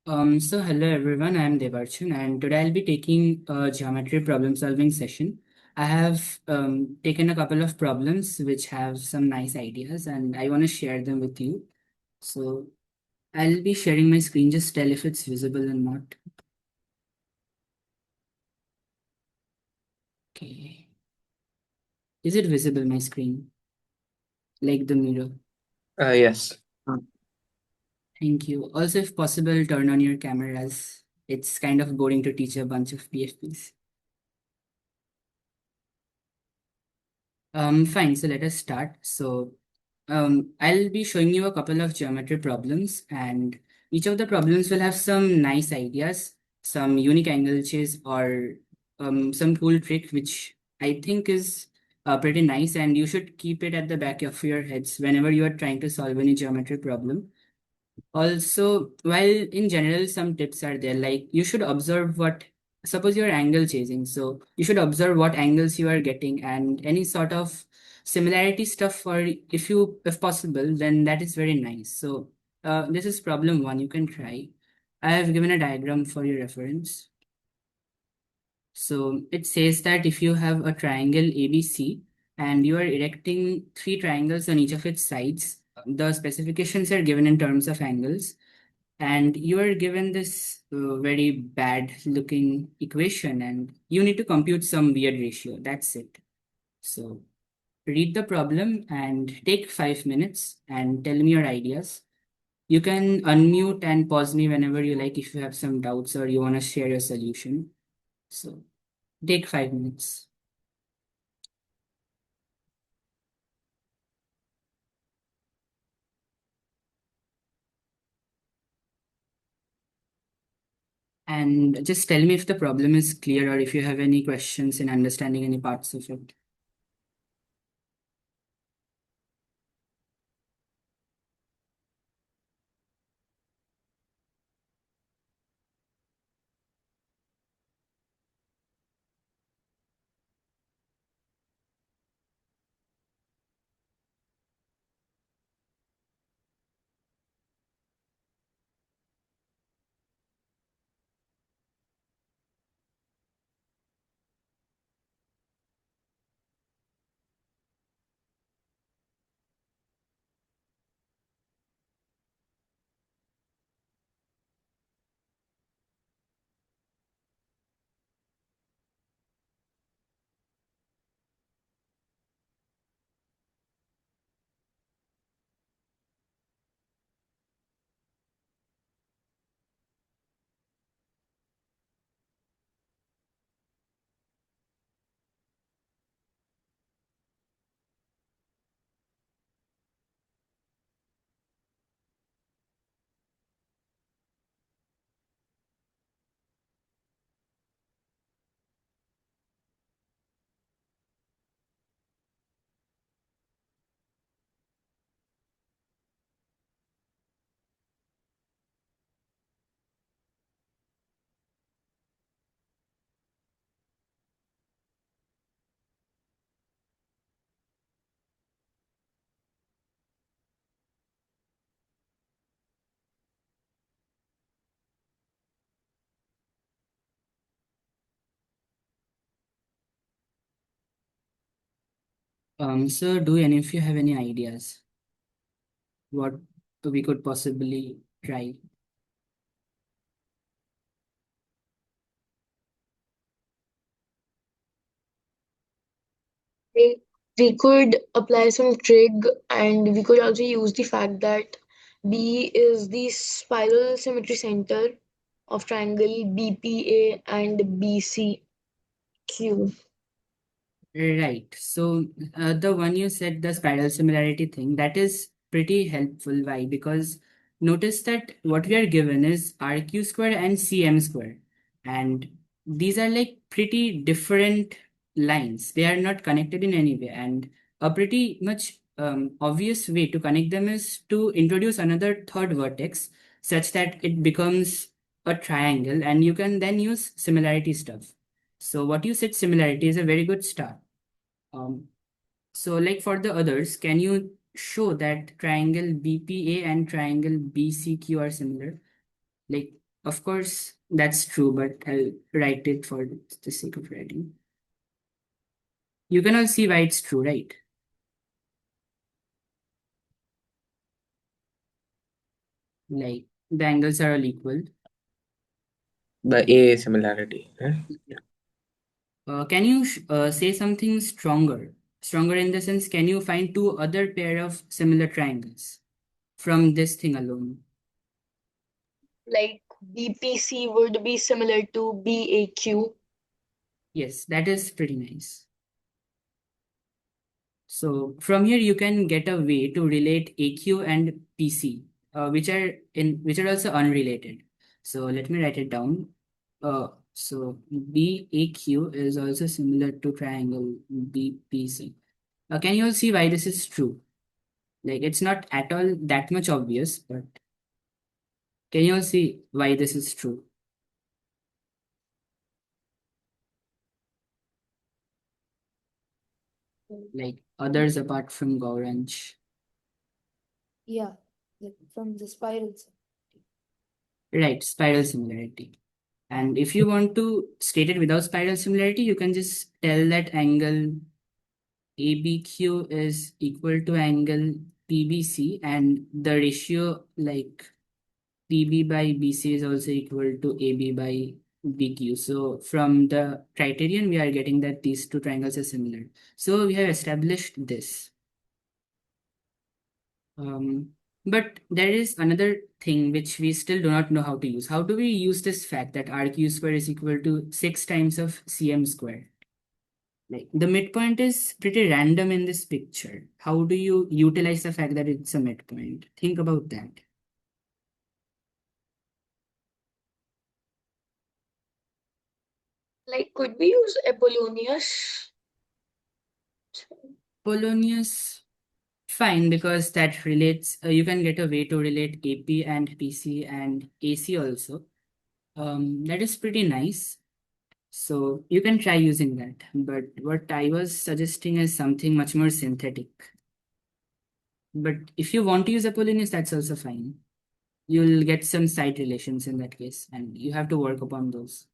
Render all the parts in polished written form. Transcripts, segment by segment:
So hello everyone, I am Debarchan and today I'll be taking a geometry problem solving session. I have taken a couple of problems which have some nice ideas and I want to share them with you. So I'll be sharing my screen, just tell if it's visible or not. Okay. Is it visible, my screen? Like the mirror? Yes. Thank you. Also, if possible, turn on your cameras. It's kind of boring to teach a bunch of PFPs. Fine, so let us start. I'll be showing you a couple of geometry problems, and each of the problems will have some nice ideas, some unique angle chase, or some cool trick, which I think is pretty nice, and you should keep it at the back of your heads whenever you are trying to solve any geometry problem. Also, while in general, some tips are there, like you should observe what, suppose you're angle chasing, so you should observe what angles you are getting and any sort of similarity stuff, or if possible, then that is very nice. This is problem one, you can try. I have given a diagram for your reference. So it says that if you have a triangle ABC and you are erecting three triangles on each of its sides, the specifications are given in terms of angles and you are given this very bad looking equation and you need to compute some weird ratio. That's it. So read the problem and take 5 minutes and tell me your ideas. You can unmute and pause me whenever you like if you have some doubts or you want to share your solution. So take 5 minutes. And just tell me if the problem is clear or if you have any questions in understanding any parts of it. So do any of you have any ideas what we could possibly try? We could apply some trig, and we could also use the fact that B is the spiral symmetry center of triangle BPA and BCQ. Right. The one you said, the spiral similarity thing, that is pretty helpful. Why? Because notice that what we are given is RQ square and CM square. And these are like pretty different lines. They are not connected in any way. And a pretty much obvious way to connect them is to introduce another third vertex such that it becomes a triangle and you can then use similarity stuff. So what you said, similarity, is a very good start. Um, like for the others, can you show that triangle BPA and triangle BCQ are similar? Like Of course, that's true, but I'll write it for the sake of writing. You can all see why it's true, right? Like the angles are all equal. By A similarity. Can you say something stronger? Stronger in the sense, can you find two other pair of similar triangles from this thing alone? Like BPC would be similar to BAQ. Yes, that is pretty nice. So from here you can get a way to relate AQ and PC, which are also unrelated. So let me write it down. So BAQ is also similar to triangle BPC. Can you all see why this is true? Like it's not at all that much obvious, but can you all see why this is true? Like others apart from Gauranj. Yeah, like from the spirals. Right, spiral similarity. And if you want to state it without spiral similarity, you can just tell that angle ABQ is equal to angle PBC, and the ratio like PB by BC is also equal to AB by BQ. So from the criterion, we are getting that these two triangles are similar. So we have established this. Um, but there is another thing which we still do not know how to use. How do we use this fact that RQ square is equal to 6 times of CM square? Like the midpoint is pretty random in this picture. How do you utilize the fact that it's a midpoint? Think about that. Like could we use Apollonius? Polonius, fine, because that relates, you can get a way to relate AP and PC and AC also. That is pretty nice. So you can try using that. But what I was suggesting is something much more synthetic. But if you want to use Apollonius, that's also fine. You'll get some side relations in that case, and you have to work upon those.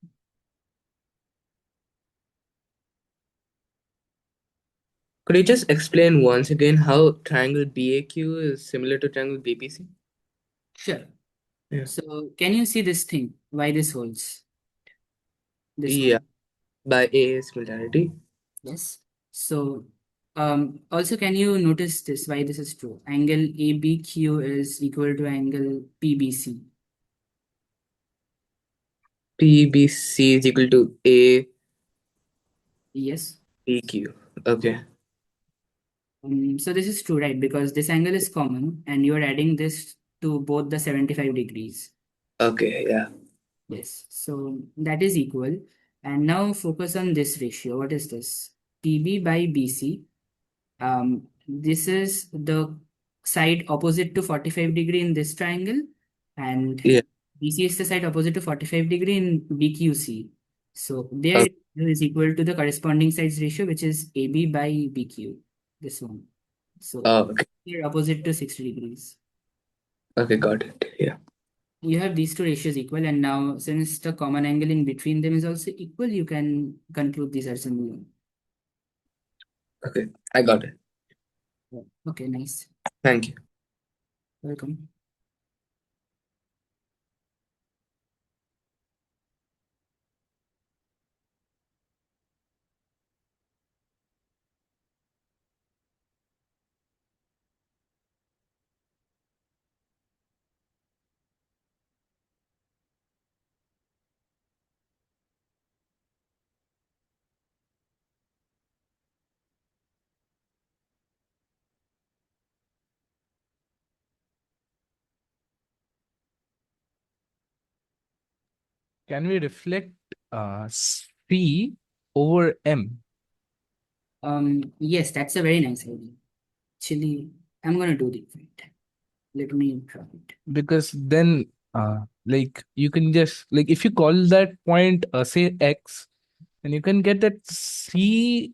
Could you just explain once again how triangle BAQ is similar to triangle BPC? Sure. Yeah. So can you see this thing? Why this holds? This Yeah, one. by A similarity. Yes. So also can you notice this? Why this is true? Angle ABQ is equal to angle PBC. PBC is equal to Yes. ABQ. Okay. So this is true, right? Because this angle is common and you're adding this to both the 75 degrees. Okay, yeah. Yes. So that is equal. And now focus on this ratio. What is this? PB by BC. This is the side opposite to 45-degree in this triangle, and Yeah. BC is the side opposite to 45-degree in BQC. So there Oh, is equal to the corresponding sides ratio, which is AB by BQ. This one. So okay. they're opposite to 60 degrees. Okay, got it. Yeah. You have these two ratios equal, and now since the common angle in between them is also equal, you can conclude these are similar. Okay, I got it. Okay, nice. Thank you. Welcome. Can we reflect C over M? Yes, that's a very nice idea. Actually, I'm gonna do it. Let me try it. Because then, like, you can just, like, if you call that point, say, X, then you can get that CX,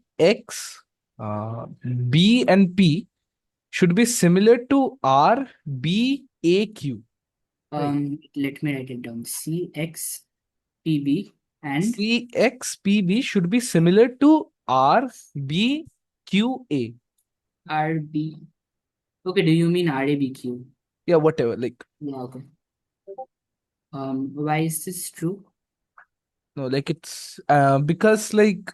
B and P should be similar to R, B, A, Q. Let me write it down. CXPB and CXPB should be similar to RBQA. RB. Okay, do you mean RABQ? Yeah, whatever. Like, Yeah, okay. Why is this true? no, like it's because like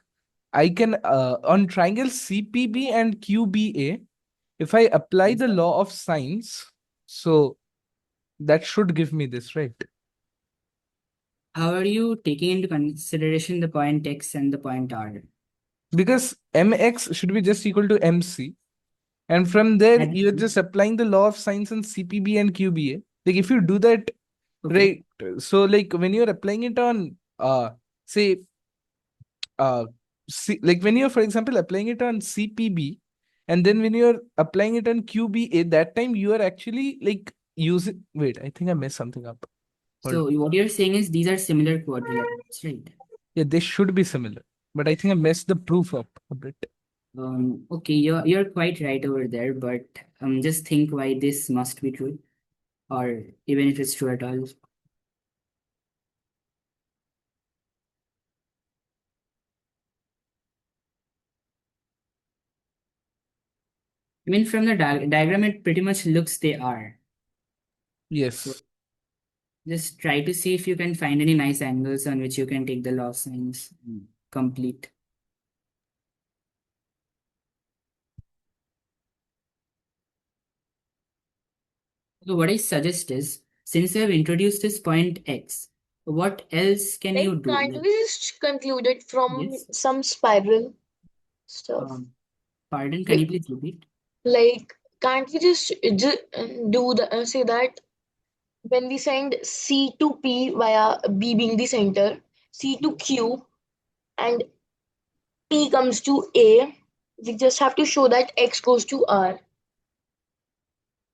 I can on triangle CPB and QBA, if I apply the law of sines, so that should give me this, right? How are you taking into consideration the point X and the point R? Because MX should be just equal to MC. And from there, That is you're true. just applying the law of sines on CPB and QBA. Like if you do that, Okay. right? So like when you're applying it on say uh like when you're, for example, applying it on CPB, and then when you're applying it on QBA, that time you are actually like using, wait, I think I messed something up. Hold on. So what you're saying is these are similar quadrilaterals, right? Yeah, they should be similar, but I think I messed the proof up a bit. Okay, you're quite right over there, but just think why this must be true, or even if it's true at all. I mean, from the diagram, it pretty much looks they are. So Yes. just try to see if you can find any nice angles on which you can take the law of sines complete. So what I suggest is, since you have introduced this point X, what else can Like, you do? can't we just conclude it from Yes. some spiral stuff? Pardon, can you Like, please repeat? like, can't we just do the say that when we send C to P via B being the center, C to Q, and P comes to A, we just have to show that X goes to R.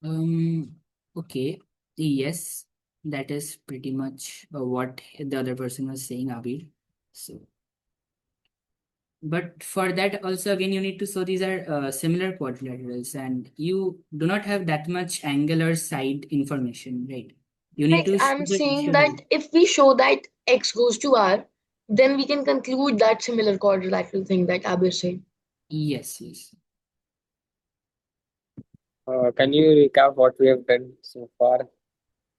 Um, okay. Yes, that is pretty much what the other person was saying, Abir. So, but for that also again you need to show these are similar quadrilaterals, and you do not have that much angular side information, right? You need Like, to show I'm the saying issue. that if we show that X goes to R, then we can conclude that similar quadrilateral thing that Abir said. Yes, yes. Can you recap what we have done so far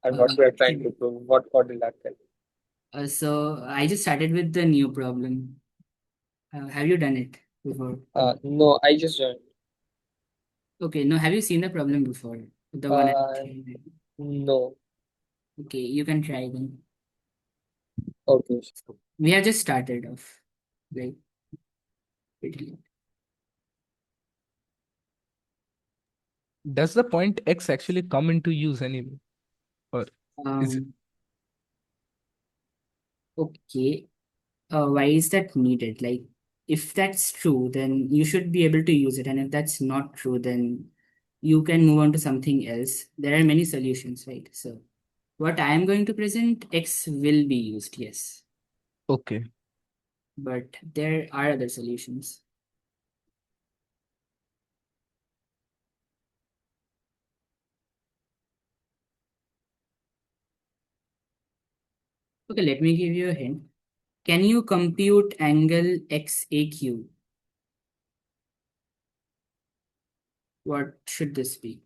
and what we are trying Sure. to prove? What quadrilateral? So I just started with the new problem. Have you done it before? No, I just joined. Okay, no, have you seen the problem before? The one I Uh, no. Okay, you can try then. Okay. We have just started off, like pretty late. Does the point X actually come into use anyway? Or is it? Um, okay. Why is that needed? Like, if that's true, then you should be able to use it. And if that's not true, then you can move on to something else. There are many solutions, right? So, what I am going to present, X will be used, yes. Okay. But there are other solutions. Okay, let me give you a hint. Can you compute angle XAQ? What should this be?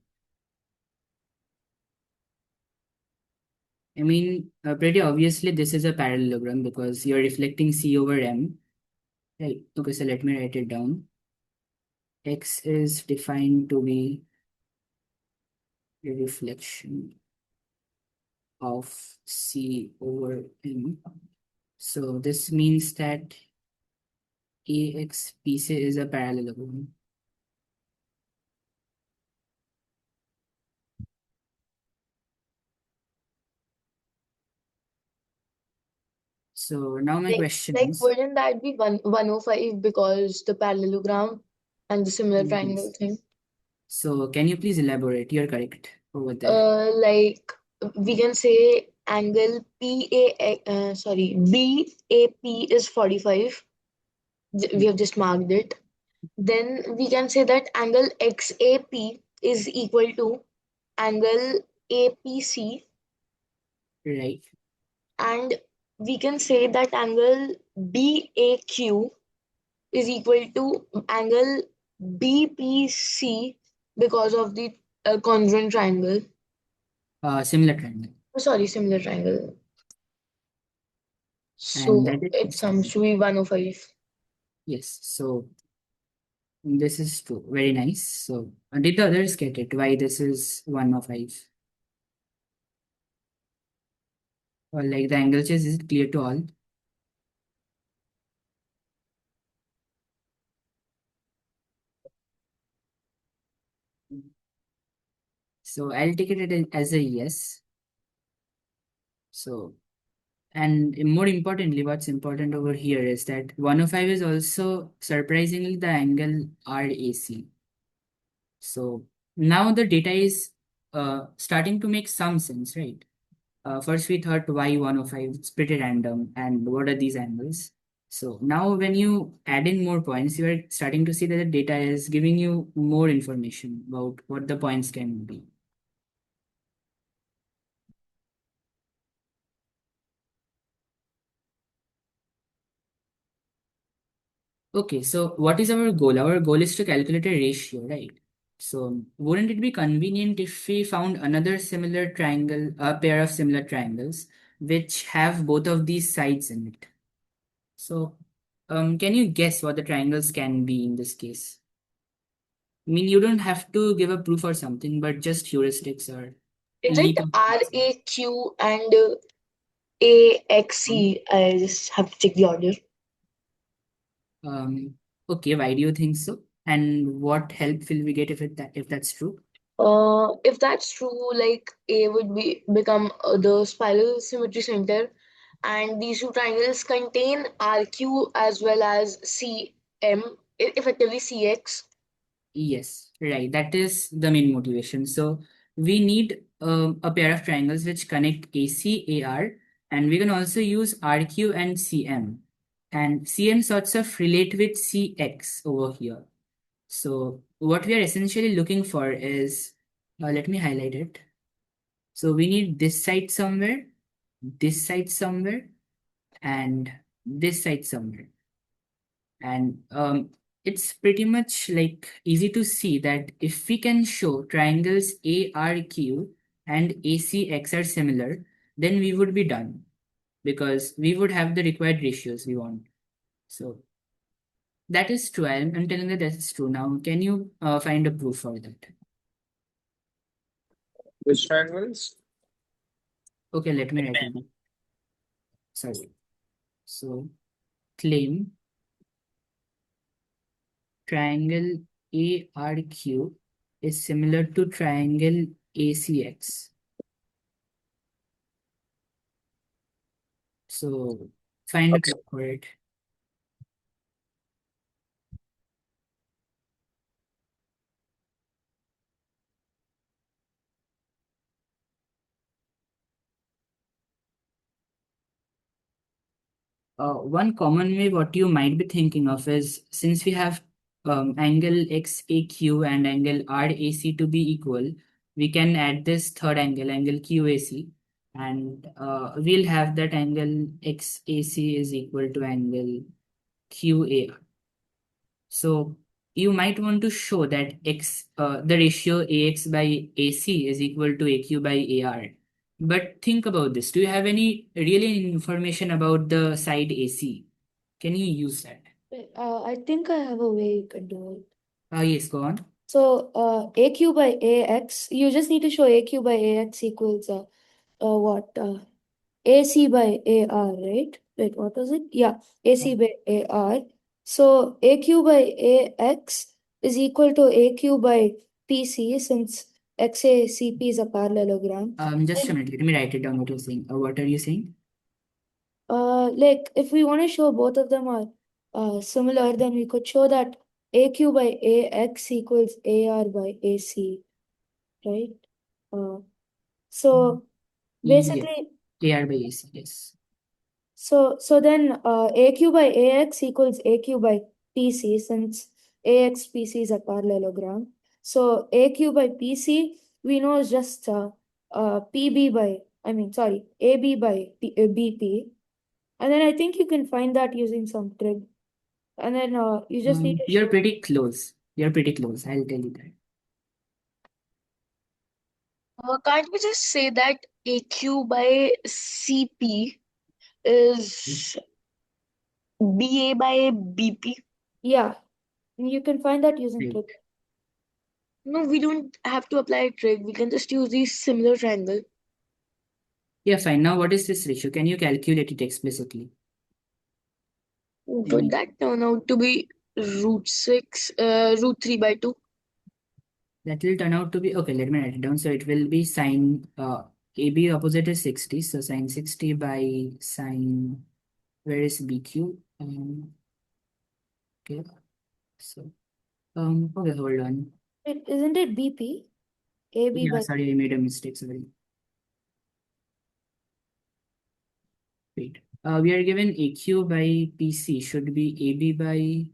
I mean, pretty obviously, this is a parallelogram because you're reflecting C over M. Right. Okay, so let me write it down. X is defined to be a reflection of C over M. So this means that AXPC is a parallelogram. So now my question Like, is, wouldn't that be 105 because the parallelogram and the similar triangle yes. thing? So can you please elaborate? You're correct over there. Like, we can say angle BAP is 45. We have just marked it. Then we can say that angle XAP is equal to angle APC, Right. And we can say that angle BAQ is equal to angle BPC because of the congruent triangle. Similar triangle. Oh, sorry, similar triangle. And So that is it sums to be 105. yes. So this is true. Very nice. So did the others get it? Why this is 1 of 5? Or like the angle chase, is it clear to all? So I'll take it as a yes. So, and more importantly, what's important over here is that 105 is also surprisingly the angle RAC. So now the data is starting to make some sense, right? First we thought why 105, it's pretty random, and what are these angles? So now when you add in more points, you are starting to see that the data is giving you more information about what the points can be. Okay, so what is our goal? Our goal is to calculate a ratio, right? So wouldn't it be convenient if we found another similar triangle, a pair of similar triangles, which have both of these sides in it? So, can you guess what the triangles can be in this case? I mean, you don't have to give a proof or something, but just heuristics or Is it leap of faith. RAQ and AXC? I just have to check the order. Um, okay, why do you think so? And what help will we get if that's true? If that's true, like A would become the spiral symmetry center, and these two triangles contain RQ as well as CM, effectively CX. Yes, right. That is the main motivation. So we need a pair of triangles which connect AC, AR, and we can also use RQ and CM. And CM sorts of relate with CX over here. So what we are essentially looking for is, let me highlight it. So we need this side somewhere, and this side somewhere. And it's pretty much like easy to see that if we can show triangles ARQ and ACX are similar, then we would be done because we would have the required ratios we want. So that is true. I'm telling that that's true. Now, can you find a proof for that? Which triangles? Okay, let me write it down. Sorry. So claim triangle ARQ is similar to triangle ACX. So find a Okay. proof for it. One common way what you might be thinking of is since we have angle XAQ and angle RAC to be equal, we can add this third angle, angle QAC, and we'll have that angle XAC is equal to angle QAR. So you might want to show that the ratio AX by AC is equal to AQ by AR. But think about this. Do you have any really information about the side AC? Can you use that? I think I have a way you can do it. Yes, go on. So AQ by AX, you just need to show AQ by AX equals what? AC by AR, right? Wait, what was it? Yeah, AC by AR. So AQ by AX is equal to AQ by PC since XACP is a parallelogram. Just a minute. Let me write it down. What you're saying. What are you saying? Like if we want to show both of them are similar, then we could show that AQ by AX equals AR by AC, right? Uh, so Yeah, basically, AR by AC. Yes. so then AQ by AX equals AQ by PC since AX PC is a parallelogram. So AQ by PC we know is just PB by I mean, sorry, AB by BP. And then I think you can find that using some trig. And then you just need to You're show. pretty close. You're pretty close. I'll tell you that. Can't we just say that AQ by CP is BA by BP? Yeah, you can find that using Right. trig. No, we don't have to apply a trig. We can just use the similar triangle. Yeah, fine. Now, what is this ratio? Can you calculate it explicitly? Would that turn out to be root 3 by 2? That will turn out to be, okay, let me write it down. So it will be sine, AB opposite is 60. So sine 60 by sine, where is BQ? Okay, so, okay, hold on. Isn't it BP? AB Yeah, by. sorry, I made a mistake. Sorry. Wait. We are given AQ by PC should be AB by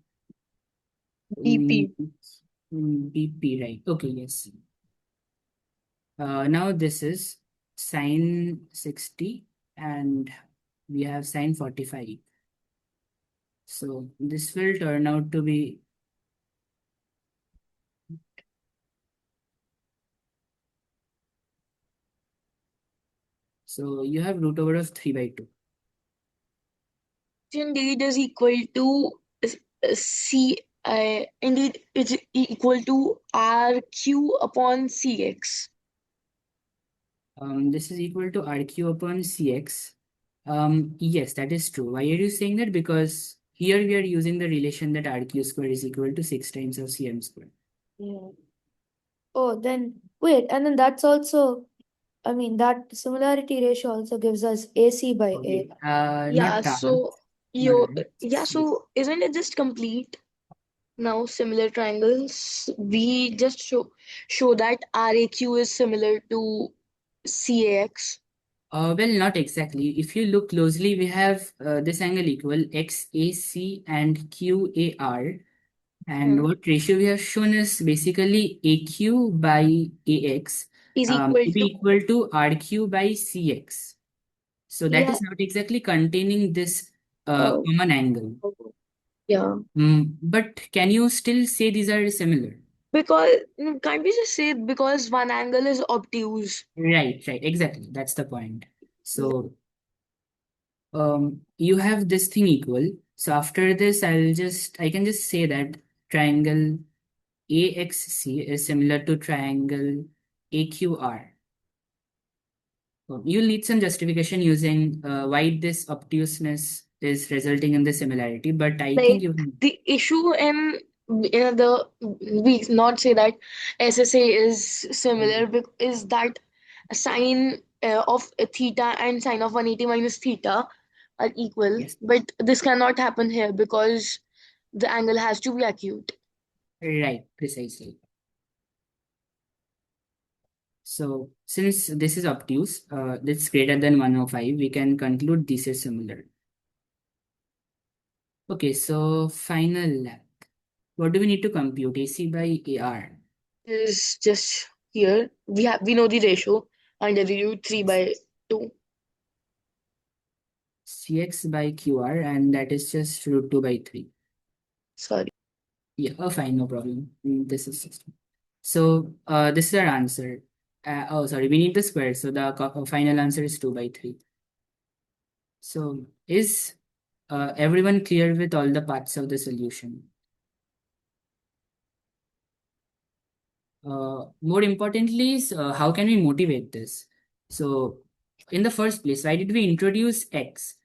BP. BP, right? Okay, yes. Now this is sine 60 and we have sine 45. So this will turn out to be, so you have root over of 3 by 2. Indeed is equal to C. Indeed is equal to RQ upon CX. This is equal to RQ upon CX. Yes, that is true. Why are you saying that? Because here we are using the relation that RQ square is equal to 6 times of CM square. Yeah. Oh, then wait, and then that's also, I mean, that similarity ratio also gives us AC by Okay. A. Yeah, Not so not you right. yeah, so isn't it just complete now? Similar triangles. We just show that RAQ is similar to CAX. Well, not exactly. If you look closely, we have this angle equal XAC and QAR. And Hmm. what ratio we have shown is basically AQ by AX Is equal to be to equal to RQ by CX. So that Yeah. is not exactly containing this oh, common angle. yeah. But can you still say these are similar? Because can't we just say because one angle is obtuse? Right, right, exactly. That's the point. Yeah. So you have this thing equal. So after this, I can just say that triangle AXC is similar to triangle AQR. You'll need some justification using why this obtuseness is resulting in the similarity, but I think Like you the issue in the we not say that SSA is similar is that sine of theta and sine of 180 minus theta are equal, yes, but this cannot happen here because the angle has to be acute. right, precisely. So since this is obtuse, that's greater than 105, we can conclude this is similar. Okay, so final lab. What do we need to compute? AC by AR. Is just here we know the ratio under review 3 by 2. CX by QR, and that is just root 2 by 3. Sorry. Yeah, fine, no problem. This is system. So this is our answer. Oh, sorry, we need the square. So the final answer is 2 by 3. So is everyone clear with all the parts of the solution? More importantly is how can we motivate this? So in the first place, why did we introduce X?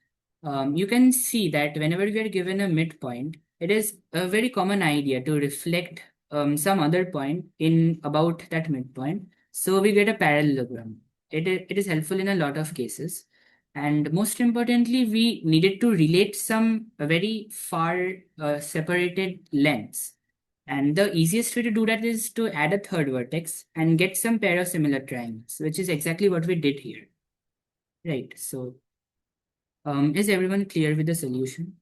You can see that whenever we are given a midpoint, it is a very common idea to reflect some other point in about that midpoint. So we get a parallelogram. It is helpful in a lot of cases. And most importantly, we needed to relate some very far separated lengths. And the easiest way to do that is to add a third vertex and get some pair of similar triangles, which is exactly what we did here. Right. So, is everyone clear with the solution?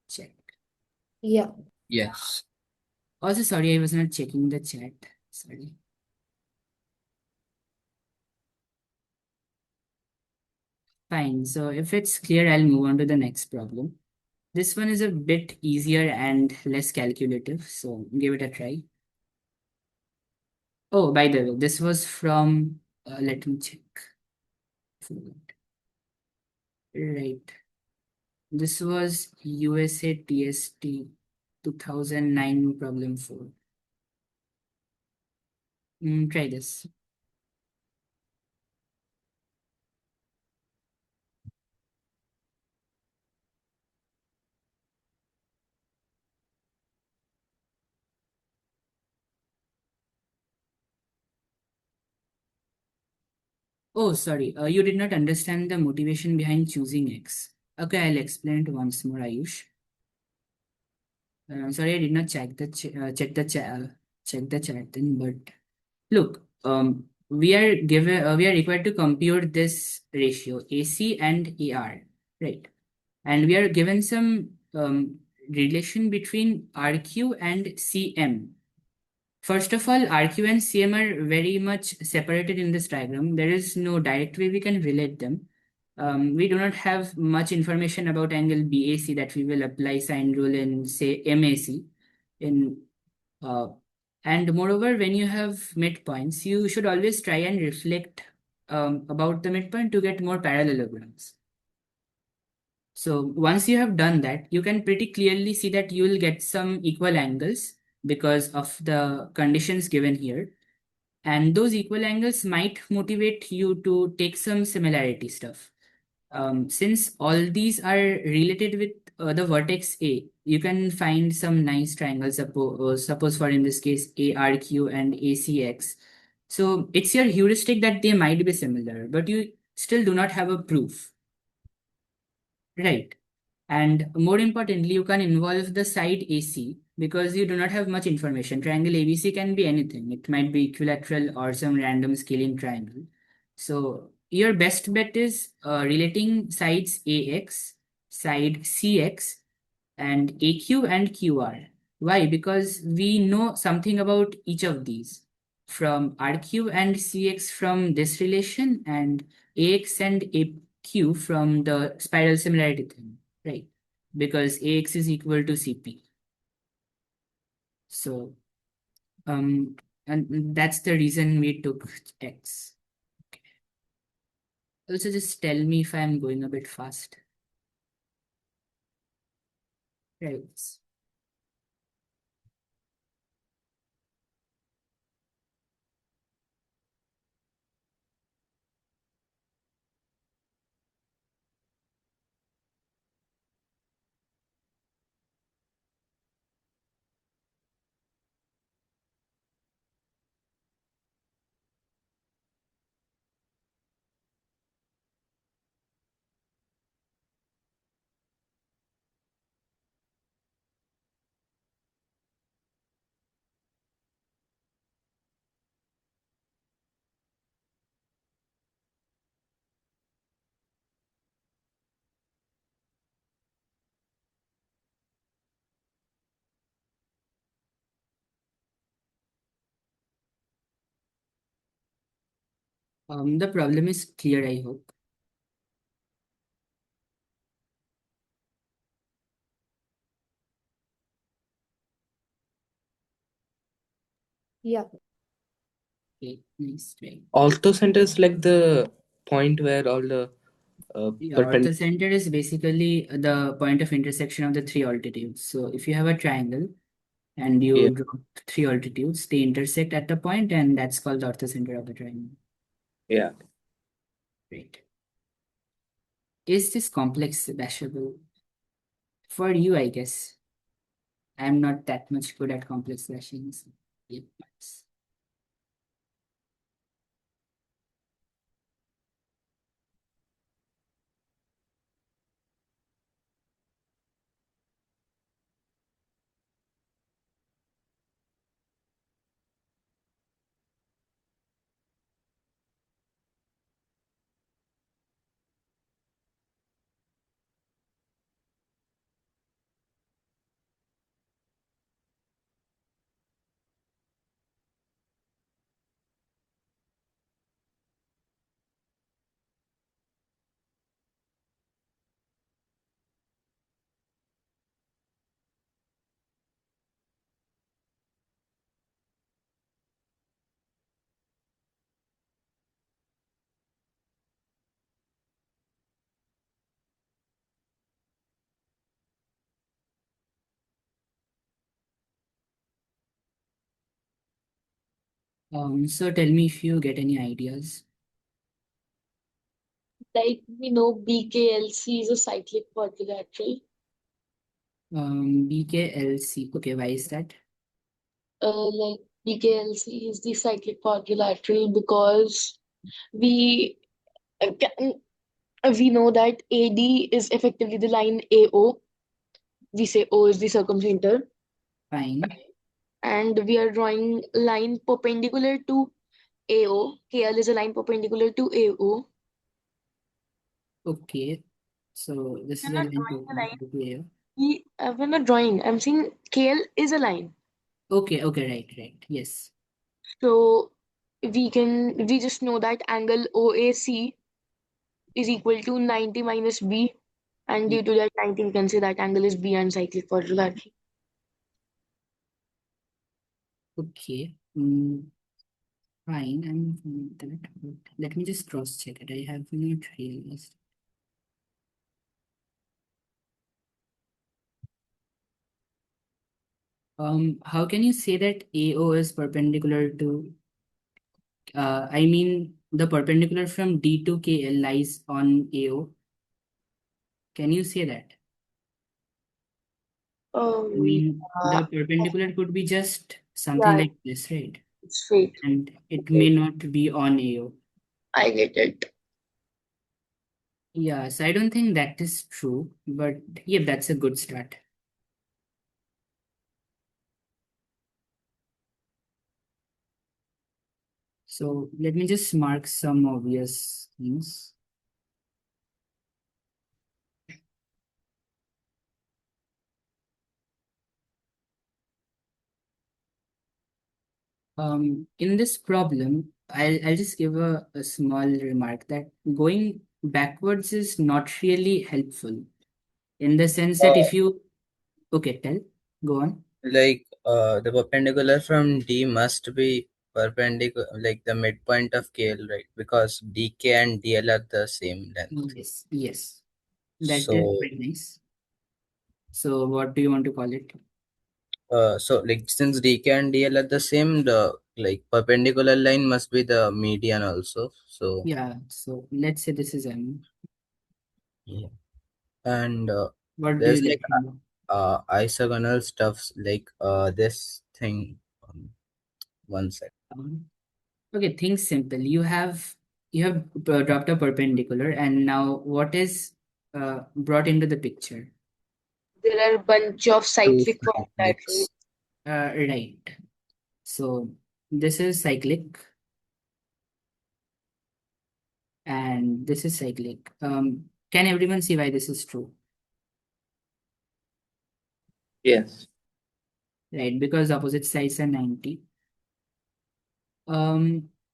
Check. Yeah. Yes. Also, sorry, I was not checking the chat. Sorry. Fine. So if it's clear, I'll move on to the next problem. This one is a bit easier and less calculative, so give it a try. Oh, by the way, this was from, let me check. Forgot. Right. This was USA TST 2009 problem 4. Try this. Oh, sorry. You did not understand the motivation behind choosing X. Okay, I'll explain it once more, Ayush. Sorry, I did not check the chat then, but look, we are required to compute this ratio AC and AR, right? And we are given some relation between RQ and CM. First of all, RQ and CM are very much separated in this diagram. There is no direct way we can relate them. We do not have much information about angle BAC that we will apply sine rule in, say, MAC. In and moreover, when you have midpoints, you should always try and reflect about the midpoint to get more parallelograms. So once you have done that, you can pretty clearly see that you will get some equal angles because of the conditions given here. And those equal angles might motivate you to take some similarity stuff. Since all these are related with the vertex A, you can find some nice triangles, suppose for in this case ARQ and ACX. So it's your heuristic that they might be similar, but you still do not have a proof. Right. And more importantly, you can involve the side AC because you do not have much information. Triangle ABC can be anything. It might be equilateral or some random scaling triangle. So your best bet is relating sides AX, side CX, and AQ and QR. Why? Because we know something about each of these. From RQ and CX from this relation, and AX and AQ from the spiral similarity thing, right? Because AX is equal to CP. So, and that's the reason we took X. Also, just tell me if I'm going a bit fast. Right. The problem is clear, I hope. Yeah. Okay, nice, right. Orthocenter is like the point where all the Yeah, perpendicular. orthocenter is basically the point of intersection of the three altitudes. So if you have a triangle and you Yeah, draw three altitudes, they intersect at a point, and that's called the orthocenter of the triangle. yeah. Right. Is this complex bashable? For you, I guess. I'm not that much good at complex bashing. So yep. So tell me if you get any ideas. Like we know BKLC is a cyclic quadrilateral. BKLC. Okay, why is that? Like BKLC is the cyclic quadrilateral because we can, we know that AD is effectively the line AO. We say O is the circumcenter, Fine. and we are drawing line perpendicular to AO. KL is a line perpendicular to AO. Okay. So this We're is a not line drawing a line. perpendicular to here. We're not drawing. I'm saying KL is a line. Okay, okay, right. Yes. So we just know that angle OAC is equal to 90 minus B, and Y- due to that 90 we can say that angle is B and cyclic quadrilateral. Okay. Fine. I'm fine with that. But let me just cross check it. I have not realized. How can you say that AO is perpendicular to I mean the perpendicular from D to KL lies on AO? Can you say that? I mean, Uh, the perpendicular could be just something yeah, like this, right? it's straight. And it may Okay, not be on AO. I get it. Yeah, so I don't think that is true, but yeah, that's a good start. So let me just mark some obvious things. In this problem, I'll just give a small remark that going backwards is not really helpful in the sense that if you, okay, go on. The perpendicular from D must be perpendicular, like the midpoint of KL, right? Because DK and DL are the same length. Yes, that is So, quite nice. So what do you want to call it? since DK and DL are the same, the like perpendicular line must be the median also. So, Yeah, so let's say this is M. yeah. And What do you there's like like to know? isogonal stuffs like this thing. One sec. Um, Okay, think simple. You have dropped a perpendicular, and now what is brought into the picture? There are a bunch of Two cyclic quadrilaterals. cyclics. Right. So this is cyclic, and this is cyclic. Can everyone see why this is true? Yes. Right, because opposite sides are 90.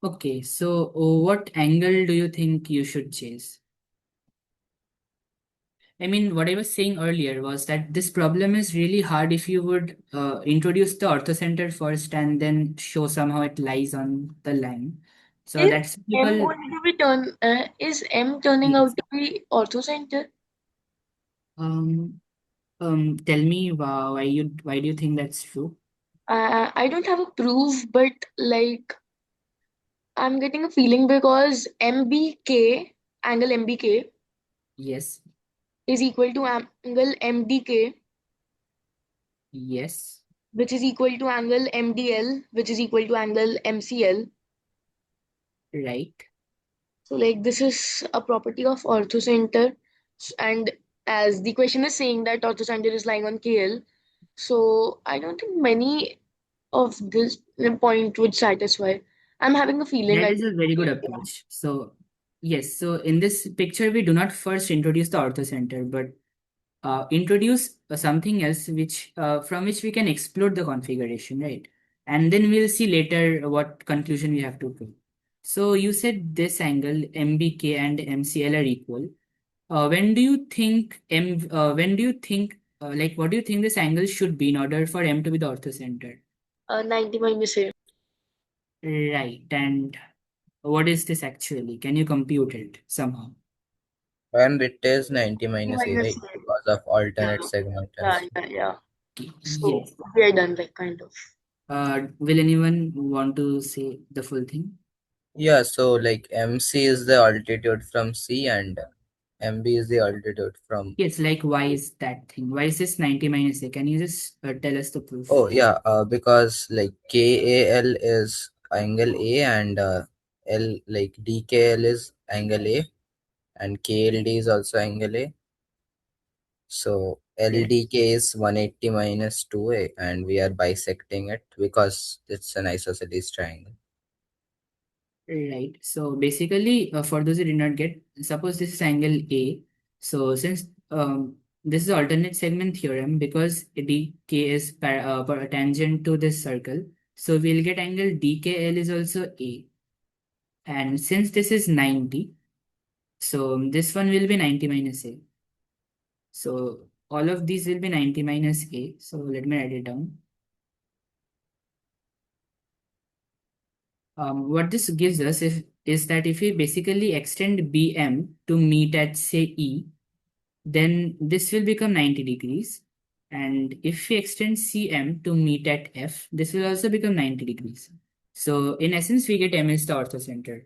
Okay, so what angle do you think you should chase? I mean, what I was saying earlier was that this problem is really hard if you would introduce the orthocenter first and then show somehow it lies on the line. So Is that's M people. going to be is M turning Yes. out to be orthocenter? Um, Tell me why do you think that's true? I don't have a proof, but like I'm getting a feeling because MBK, angle MBK, Yes, is equal to angle MDK, yes, which is equal to angle MDL, which is equal to angle MCL. right. So like this is a property of orthocenter, and as the question is saying that orthocenter is lying on KL, so I don't think many of this point would satisfy. I'm having a feeling That I is a very good approach. So yes, so in this picture we do not first introduce the orthocenter, but introduce something else which from which we can explore the configuration, right? And then we'll see later what conclusion we have to draw. So you said this angle MBK and MCL are equal. When do you think like what do you think this angle should be in order for M to be the orthocenter? 90 minus A. Right. And what is this actually? Can you compute it somehow? And it is 90 90 minus A, minus right? A. Because of Yeah, alternate segment yeah, as yeah, yeah. So Yes. we are done, like kind of. Will anyone want to say the full thing? Yeah, so like MC is the altitude from C and MB is the altitude from. Yes, like why is that thing? Why is this 90 minus A? Can you just tell us the Oh proof? yeah, because like KAL is angle A and L like DKL is angle A and KLD is also angle A. So Right. LDK is 180 minus 2A and we are bisecting it because it's an isosceles triangle. Right. So basically, for those who did not get, suppose this is angle A. So since this is alternate segment theorem, because DK is tangent to this circle, so we'll get angle DKL is also A. And since this is 90, so this one will be 90 minus A. So all of these will be 90 minus A. So let me write it down. What this gives us is that if we basically extend BM to meet at say E, then this will become 90 degrees. And if we extend CM to meet at F, this will also become 90 degrees. So in essence, we get M is the orthocenter.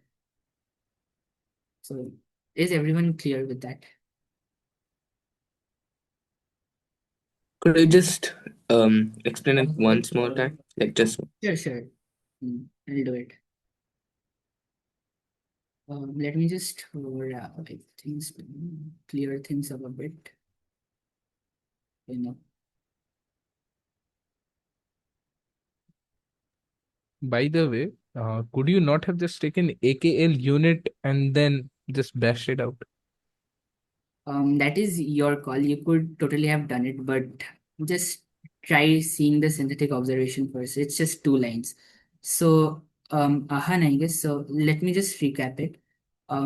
So is everyone clear with that? Could you just explain it once more time? Like just Sure, sure. I'll do it. Let me just wrap things, clear things up a bit. You know. By the way, could you not have just taken AKL unit and then just bashed it out? That is your call. You could totally have done it, but just try seeing the synthetic observation first. It's just 2 lines. So, Ahan, I guess. So let me just recap it.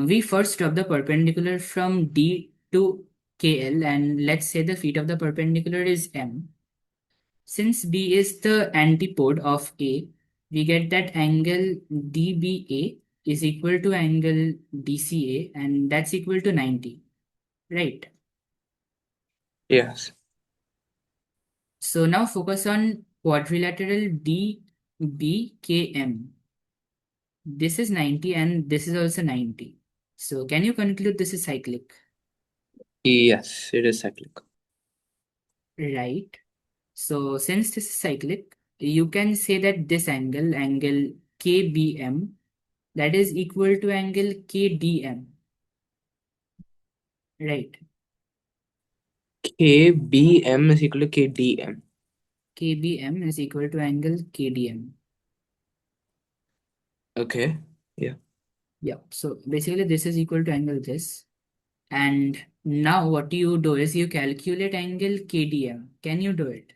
We first drop the perpendicular from D to KL, and let's say the feet of the perpendicular is M. Since B is the antipode of A, we get that angle DBA is equal to angle DCA, and that's equal to 90, right? yes. So now focus on quadrilateral DBKM. This is 90 and this is also 90. So can you conclude this is cyclic? Yes, it is cyclic. Right. So since this is cyclic, you can say that this angle KBM, that is equal to angle KDM. Right. KBM is equal to KDM. KBM is equal to angle KDM. Okay. Yeah. Yeah. So basically this is equal to angle this. And now what you do is you calculate angle KDM. Can you do it?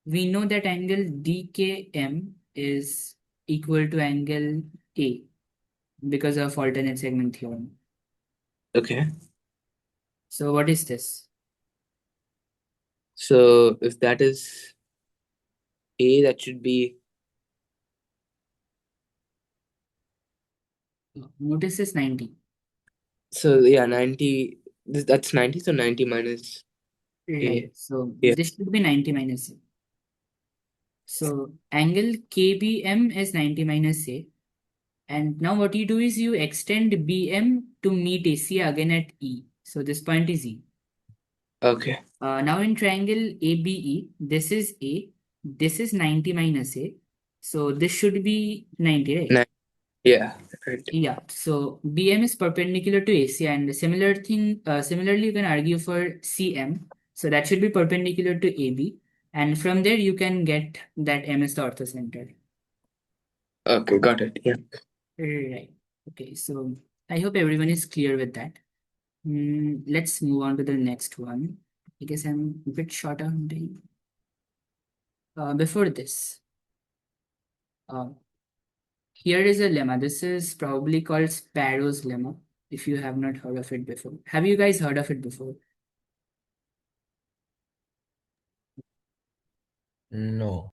We know that angle DKM is equal to angle A because of alternate segment theorem. Okay. So what is this? So if that is A, that should be Notice this 90. so yeah, 90. That's 90, so 90 minus A. Right. So Yeah. this should be 90 minus A. So angle KBM is 90 minus A. And now what you do is you extend BM to meet AC again at E. So this point is E. Okay. Now in triangle ABE, this is A, this is 90 minus A. So this should be 90, right? Yeah. Right. Yeah, so BM is perpendicular to AC, and similarly you can argue for CM. So that should be perpendicular to AB. And from there you can get that M is the orthocenter. Okay. Got it. Yeah. Right. Okay, so I hope everyone is clear with that. Let's move on to the next one. I guess I'm a bit short on time. Before this, uh, here is a lemma. This is probably called Sparrow's lemma, if you have not heard of it before. Have you guys heard of it before? No.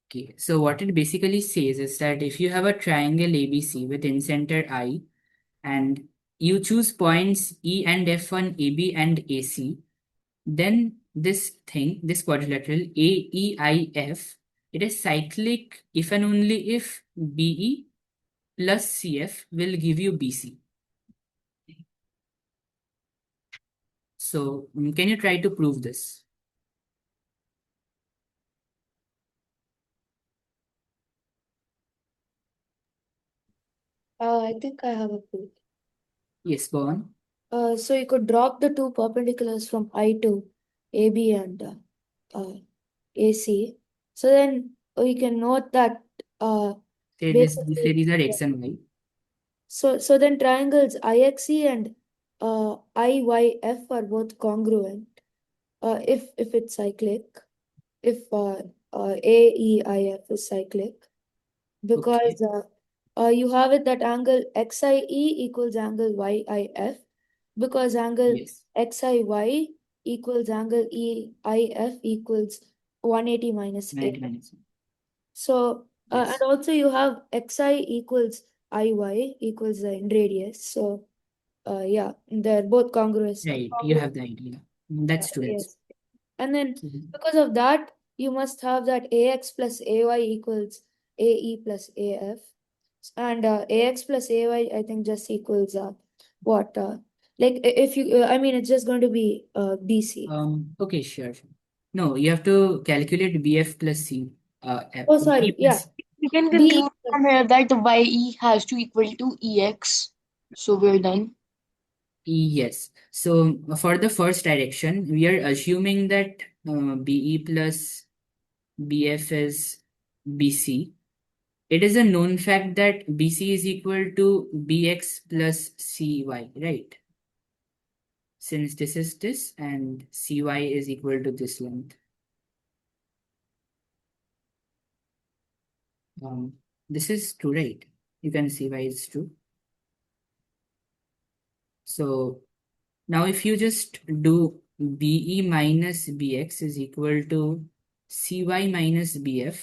Okay, so what it basically says is that if you have a triangle ABC with incenter I and you choose points E and F on AB and AC, then this quadrilateral AEIF It is cyclic if and only if BE plus CF will give you BC. So can you try to prove this? I think I have a proof. Yes, go on. So you could drop the two perpendiculars from I to AB and AC. So then we can note that basically, These are X and Y. so then triangles IXE and IYF are both congruent if it's cyclic, if AEIF is cyclic, Okay. because you have it that angle XIE equals angle YIF, because angle Yes. XIY equals angle EIF equals 180 minus A. 90 minus 1. So, and Yes. also you have XI equals IY equals the end radius. So, yeah, they're both congruous. Right. You have the idea. That's true. Yes. And then Mhm. because of that, you must have that AX plus AY equals AE plus AF. And AX plus AY, I think, just equals what? Like if you, I mean, it's just going to be BC. Okay, sure. No, you have to calculate BF plus C. Oh, B sorry. Yeah. plus We can B. conclude from here that YE has to equal to EX. So we're done. Yes. So for the first direction, we are assuming that BE plus BF is BC. It is a known fact that BC is equal to BX plus CY, right? Since this is this and CY is equal to this length. Um, this is true, right? You can see why it's true. So now if you just do BE minus BX is equal to CY minus BF.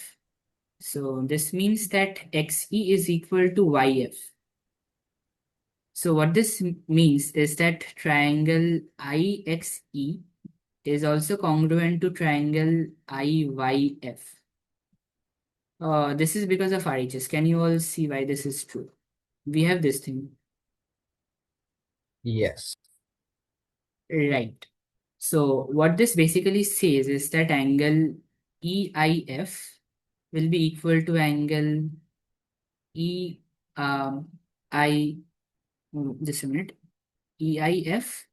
So this means that XE is equal to YF. So what this means is that triangle IXE is also congruent to triangle IYF. This is because of RHS. Can you all see why this is true? We have this thing. Yes. Right. So what this basically says is that angle EIF will be equal to angle E I just a minute, EIF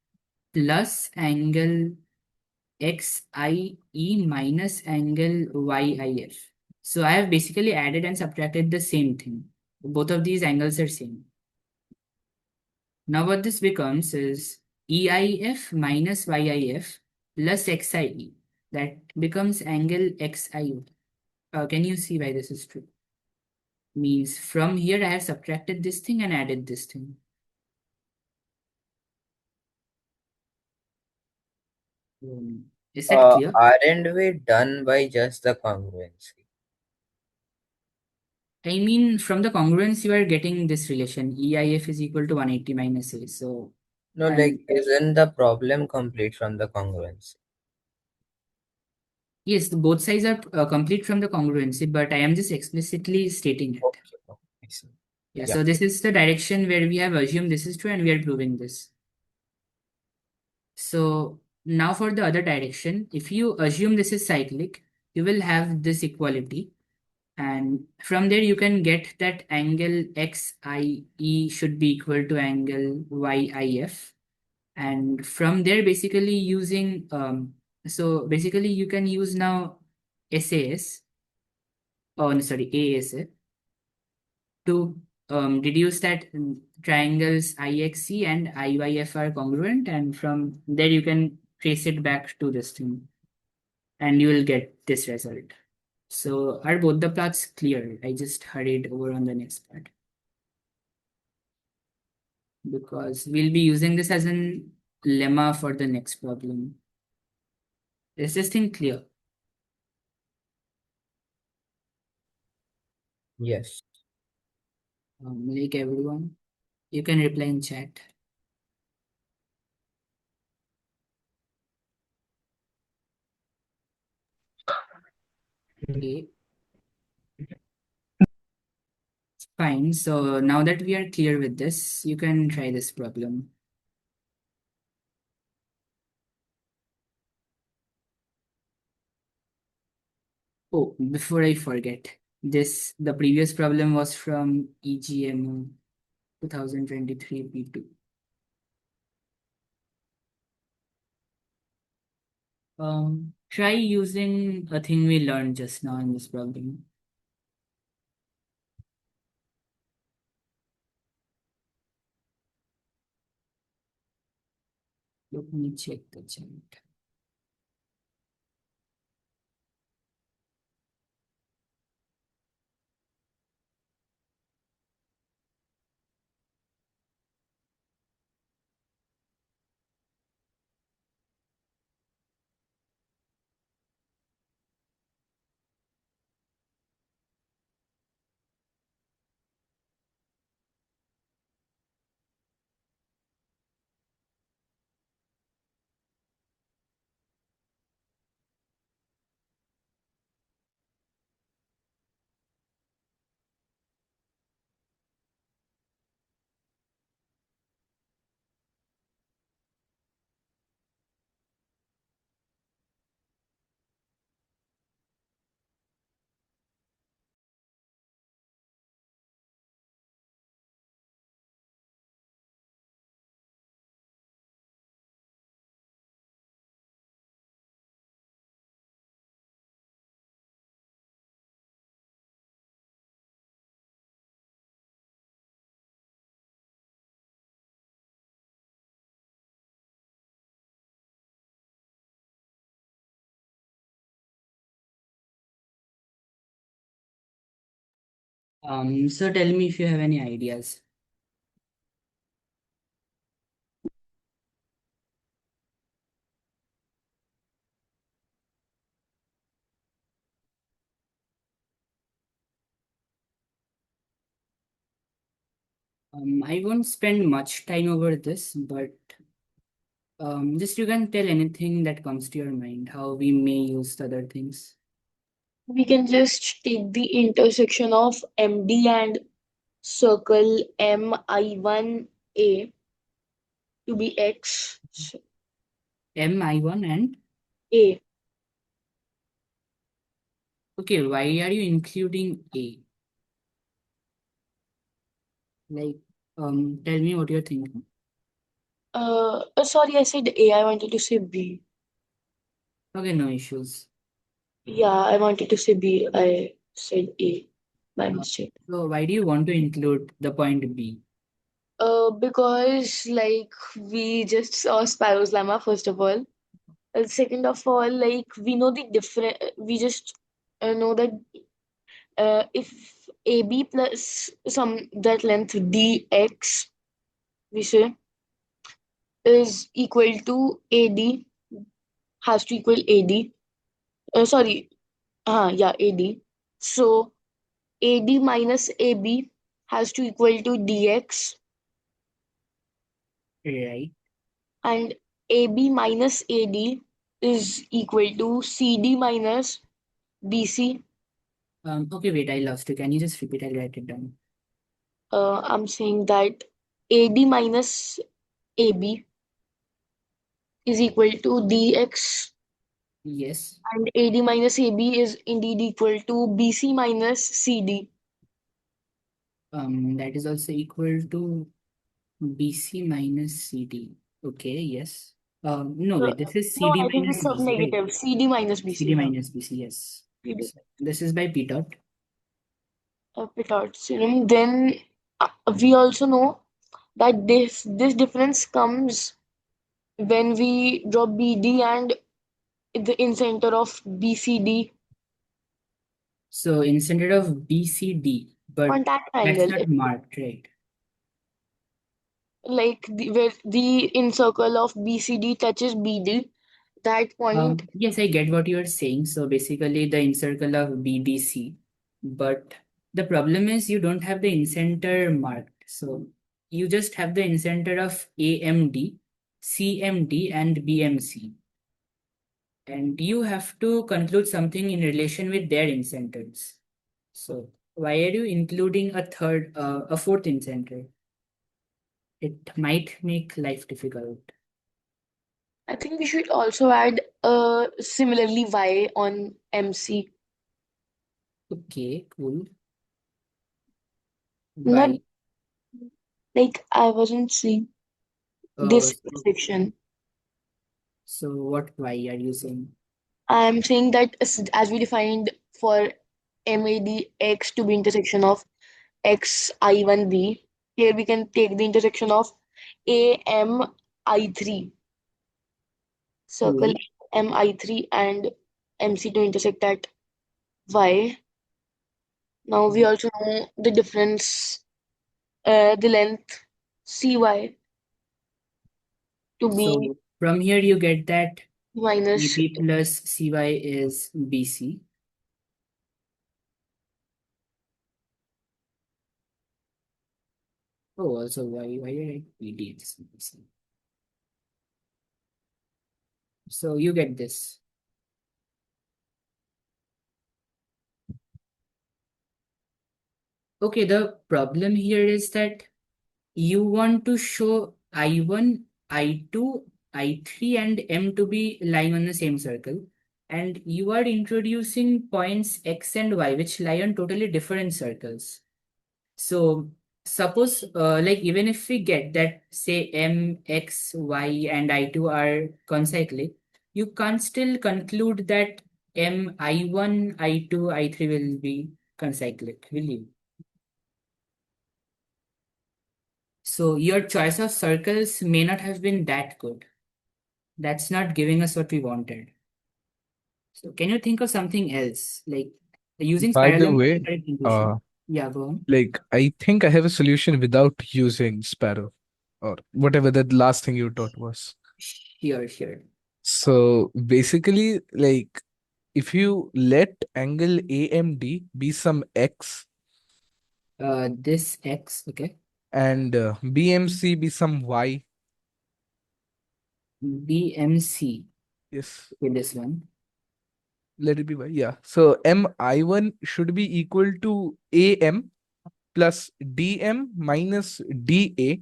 plus angle XIE minus angle YIF. So I have basically added and subtracted the same thing. Both of these angles are same. Now what this becomes is EIF minus YIF plus XIE. That becomes angle XIE. Can you see why this is true? Means from here I have subtracted this thing and added this thing. Is that clear? Aren't we done by just the congruency? I mean, from the congruence, you are getting this relation. EIF is equal to 180 minus A. So, No, like, and isn't the problem complete from the congruency? yes, both sides are complete from the congruency, but I am just explicitly stating it. Okay, okay, I see. Yeah, Yeah. so this is the direction where we have assumed this is true and we are proving this. So now for the other direction, if you assume this is cyclic, you will have this equality. And from there, you can get that angle XIE should be equal to angle YIF. And from there, basically using, so basically you can use now SAS, oh, no, sorry, ASA to deduce that triangles IXC and IYF are congruent, and from there you can trace it back to this thing, and you will get this result. So are both the plots clear? I just hurried over on the next part because we'll be using this as an lemma for the next problem. Is this thing clear? Yes. Like everyone, you can reply in chat. Okay. Fine. So now that we are clear with this, you can try this problem. Oh, before I forget, the previous problem was from EGM 2023 P2. Try using a thing we learned just now in this problem. Let me check the chat. So tell me if you have any ideas. I won't spend much time over this, but just you can tell anything that comes to your mind, how we may use the other things. We can just take the intersection of MD and circle MI1A to be X. MI1 and A. okay, why are you including A? Like, tell me what you're thinking. Sorry, I said A. I wanted to say B. Okay, no issues. Yeah, I wanted to say B. I said A by mistake. So why do you want to include the point B? Because like we just saw Sparrow's lemma first of all. Second of all, like we know the different. We just know that if AB plus some that length dx we say is equal to AD has to equal AD. Sorry, yeah, AD. So AD minus AB has to equal to DX, Right. and AB minus AD is equal to CD minus BC. Okay, wait, I lost you. Can you just repeat? I'll write it down. I'm saying that AD minus AB is equal to DX, Yes. and AD minus AB is indeed equal to BC minus CD. That is also equal to BC minus CD. Okay, yes. No, Uh, wait, this is no, CD I think minus it's BC, right? sub-negative. CD minus BC, CD yeah. minus BC, yes. CD. So this is by P dot. Pitot serum. Then we also know that this difference comes when we draw BD and the in center of BCD So instead of BCD, but contact that's triangle. not marked, right? Like where the in circle of BCD touches BD, that point. Yes, I get what you are saying. So basically the incircle of BDC, but the problem is you don't have the incenter marked. So you just have the incenter of AMD, CMD, and BMC. And you have to conclude something in relation with their incenters. So Why are you including a fourth in center? It might make life difficult. I think we should also add similarly Y on MC. Okay, cool. Not Why? like I wasn't seeing Uh, this so, section. so what why are you saying? I'm saying that as we defined for MADX to be intersection of XI1B, here we can take the intersection of AMI3, circle Cool. MI3 and MC to intersect at Y. Now we also know the difference, the length CY to be So from here you get that minus. AP plus CY is BC. Oh, also why did I PD is BC? So you get this. Okay, the problem here is that you want to show I1, I2, I3, and M to be lying on the same circle. And you are introducing points X and Y, which lie on totally different circles. So suppose, like even if we get that, say M, X, Y, and I2 are concyclic, you can't still conclude that M, I1, I2, I3 will be concyclic, will you? So your choice of circles may not have been that good. That's not giving us what we wanted. So can you think of something else, like using By the spiral way, incorrect inclusion? Yeah, go on. like I think I have a solution without using sparrow or whatever the last thing you taught was. Sure, sure. So basically, like if you let angle AMD be some X This X, okay. and BMC be some Y. BMC. Yes, Okay, this one. let it be Y. Yeah. So MI1 should be equal to AM plus DM minus DA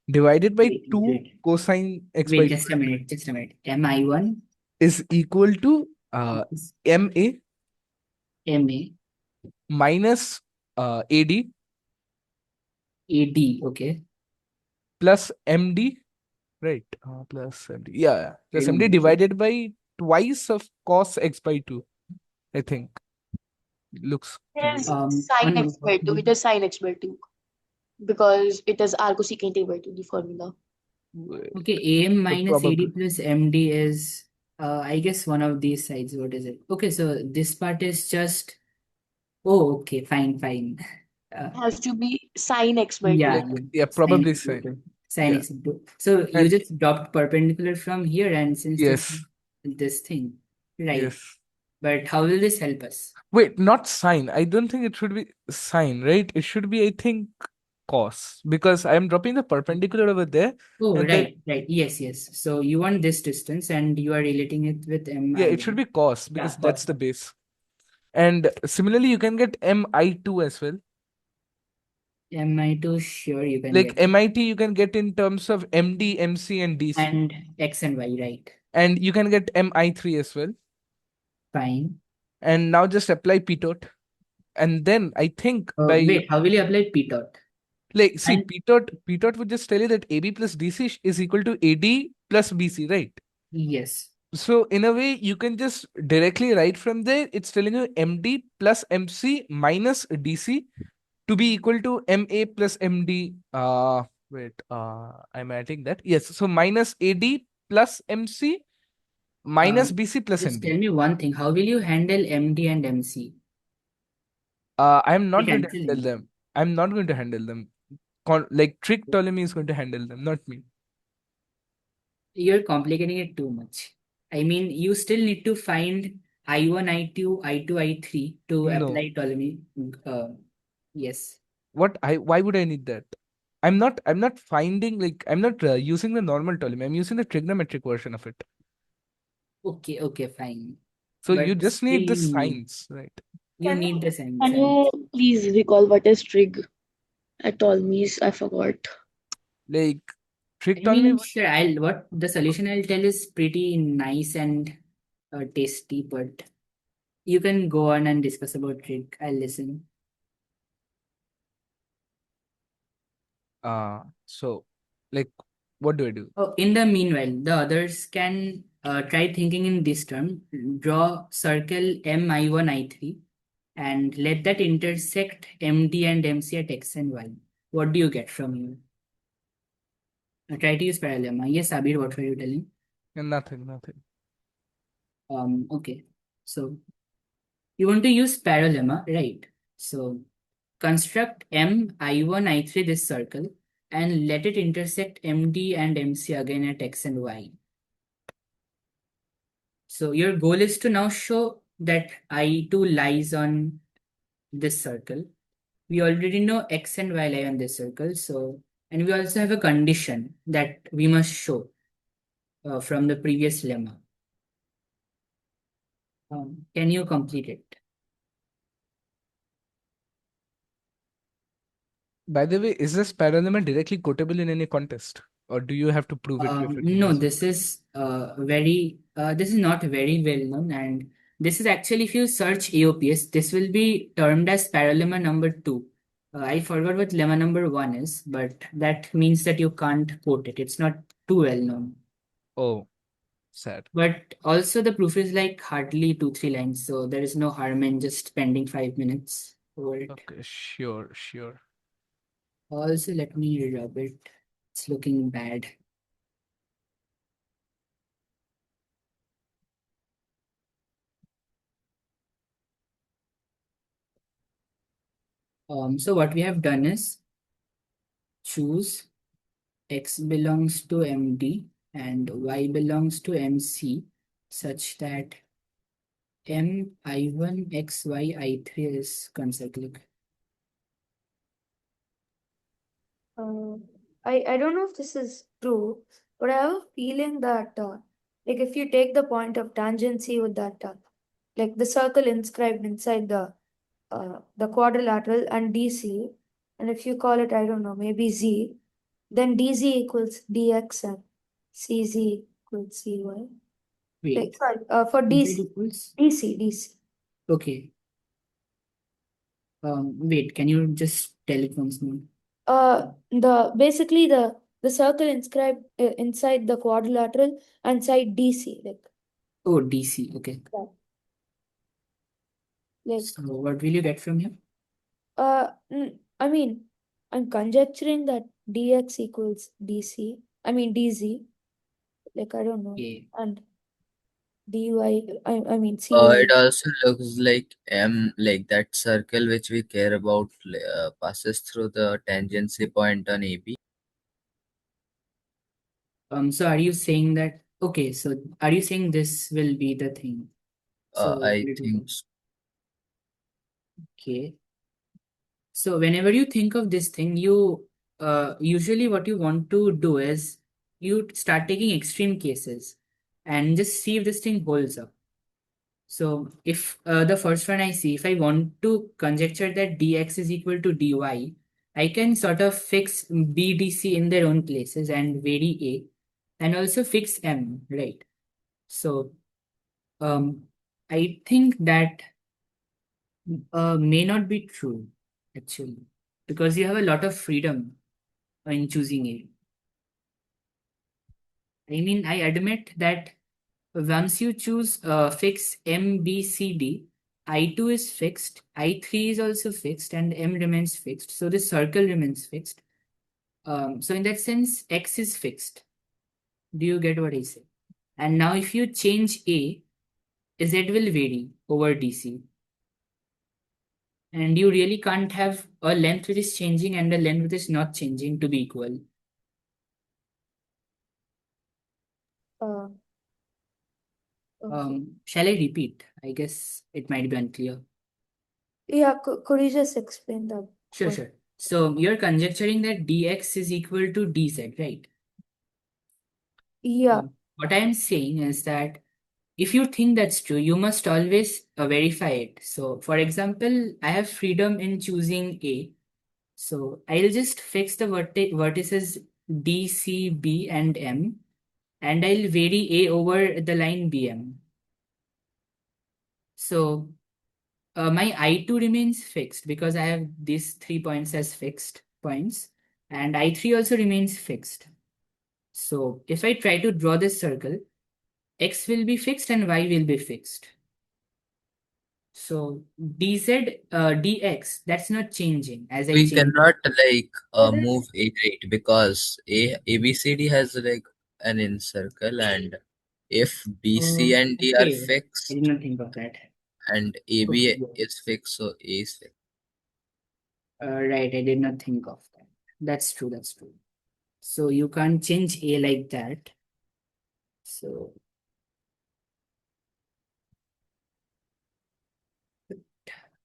divided by Wait, 2 wait, cosine X wait, by 2 just a minute, just a minute. MI1 is equal to is MA MA, minus AD AD, okay. plus MD, right? Plus MD. Yeah, yeah. Plus MD Trigonometry. divided by twice of cos X by 2. I think looks It clear. is sine x On by 2. It is sine x by 2 because it is arcosecant a by 2, the formula. Wait, okay, AM so minus AD probably plus MD is, I guess, one of these sides. What is it? Okay, so this part is just, oh, okay, fine, fine. Uh, Has to be sine x by 2. yeah, like yeah, yeah, sine probably x sine. into sine Yeah. x into. So you And just dropped perpendicular from here, and since yes, this thing, right? yes. But how will this help us? Wait, not sine. I don't think it should be sine, right? It should be, I think, cos because I'm dropping the perpendicular over there, Oh, and then right, right. Yes, yes. So you want this distance, and you are relating it with yeah, it should MI1. be cos Yeah, because that's cos. the base. And similarly, you can get MI2 as well. MI2, sure, you can Like get it. MIT, you can get in terms of MD, MC, and DC. And X and Y, right? And you can get MI3 as well. Fine. And now just apply P dot. And then I think by Wait, how will you apply P dot? like see And P dot would just tell you that AB plus DC is equal to AD plus BC, right? yes. So in a way, you can just directly write from there. It's telling you MD plus MC minus DC to be equal to MA plus MD. Wait, I'm adding that. Yes, so minus AD plus MC minus Um, BC plus just MD. tell me one thing. How will you handle MD and MC? I'm They not going to cancel handle in. them. I'm not going to handle them. Like Trick Ptolemy is going to handle them, not me. You're complicating it too much. I mean, you still need to find I1, I2, I2, I3 to No. apply Ptolemy. Uh, yes. What I why would I need that? I'm not finding like I'm not using the normal Ptolemy. I'm using the trigonometric version of it. Okay, okay, fine. So you But just still need the you need. signs, right? You need the Can sense. you please recall what is trig at all means? I forgot. Like, I Trick, tell me mean, what. sure, what the solution I'll tell is pretty nice and tasty, but you can go on and discuss about trick. I'll listen. So, like, what do I do? Oh, in the meanwhile, the others can try thinking in this term. Draw circle MI1, I3 and let that intersect MD and MC at X and Y. What do you get from here? Try to use parallelism. Yes, Abir, what were you telling? Nothing, nothing. Okay. So you want to use parallelism, right? So construct M, I1, I3 this circle and let it intersect MD and MC again at X and Y. So your goal is to now show that I2 lies on this circle. We already know X and Y lie on this circle. So, and we also have a condition that we must show from the previous lemma. Can you complete it? By the way, is this parallelism directly quotable in any contest, or do you have to prove it if it No, gives you? this is this is not very well known, and this is actually if you search AOPS, this will be termed as parallemma number 2. I forgot what lemma number 1 is, but that means that you can't quote it. It's not too well known. Oh, sad. But also the proof is like hardly 2-3 lines, so there is no harm in just spending 5 minutes over it. Okay, sure, sure. Also, let me rub it. It's looking bad. So what we have done is choose X belongs to MD and Y belongs to MC such that M I1 X Y I3 is consecutive. Uh, I don't know if this is true, but I have a feeling that like if you take the point of tangency with that like the circle inscribed inside the quadrilateral and DC, and if you call it, I don't know, maybe Z, then DZ equals DX and CZ equals CY. Like Wait, sorry, for Z DC, equals. DC. Okay. Wait, can you just tell it once more? The basically the circle inscribed inside the quadrilateral and side DC, Oh, DC. Okay. that. Like So what will you get from here? I mean, I'm conjecturing that dx equals dc. I mean dz. Like I don't know, Okay. and dy. I mean It cy. also looks like M, like that circle which we care about, passes through the tangency point on AB. So are you saying that, okay, so are you saying this will be the thing? So I let me think go. Okay. So whenever you think of this thing, you usually what you want to do is you start taking extreme cases and just see if this thing holds up. So if the first one I see, if I want to conjecture that dx is equal to dy, I can sort of fix b, d, c in their own places and vary a, and also fix m, right? So I think that may not be true actually, because you have a lot of freedom in choosing a. I mean, I admit that once you choose fix M, B, C, D, I2 is fixed, I3 is also fixed, and M remains fixed. So the circle remains fixed. So in that sense, X is fixed. Do you get what I say? And now if you change A, Z will vary over DC. And you really can't have a length which is changing and a length which is not changing to be equal. Uh, okay. Shall I repeat? I guess it might be unclear. Yeah, could you just explain that Sure, point? sure. So you're conjecturing that dx is equal to dz, right? Yeah. What I am saying is that if you think that's true, you must always verify it. So, for example, I have freedom in choosing A. So, I'll just fix the vertices D, C, B, and M, and I'll vary A over the line BM. So, my I2 remains fixed because I have these 3 points as fixed points, and I3 also remains fixed. So, if I try to draw this circle, X will be fixed and Y will be fixed. So dx, that's not changing as I We change. cannot move A, right? Because ABCD has like an in circle, and if BC and D are Okay, I did fixed not think of that. and Okay, AB yeah. is fixed, so A is fixed. Right, I did not think of that. That's true, that's true. So you can't change A like that. So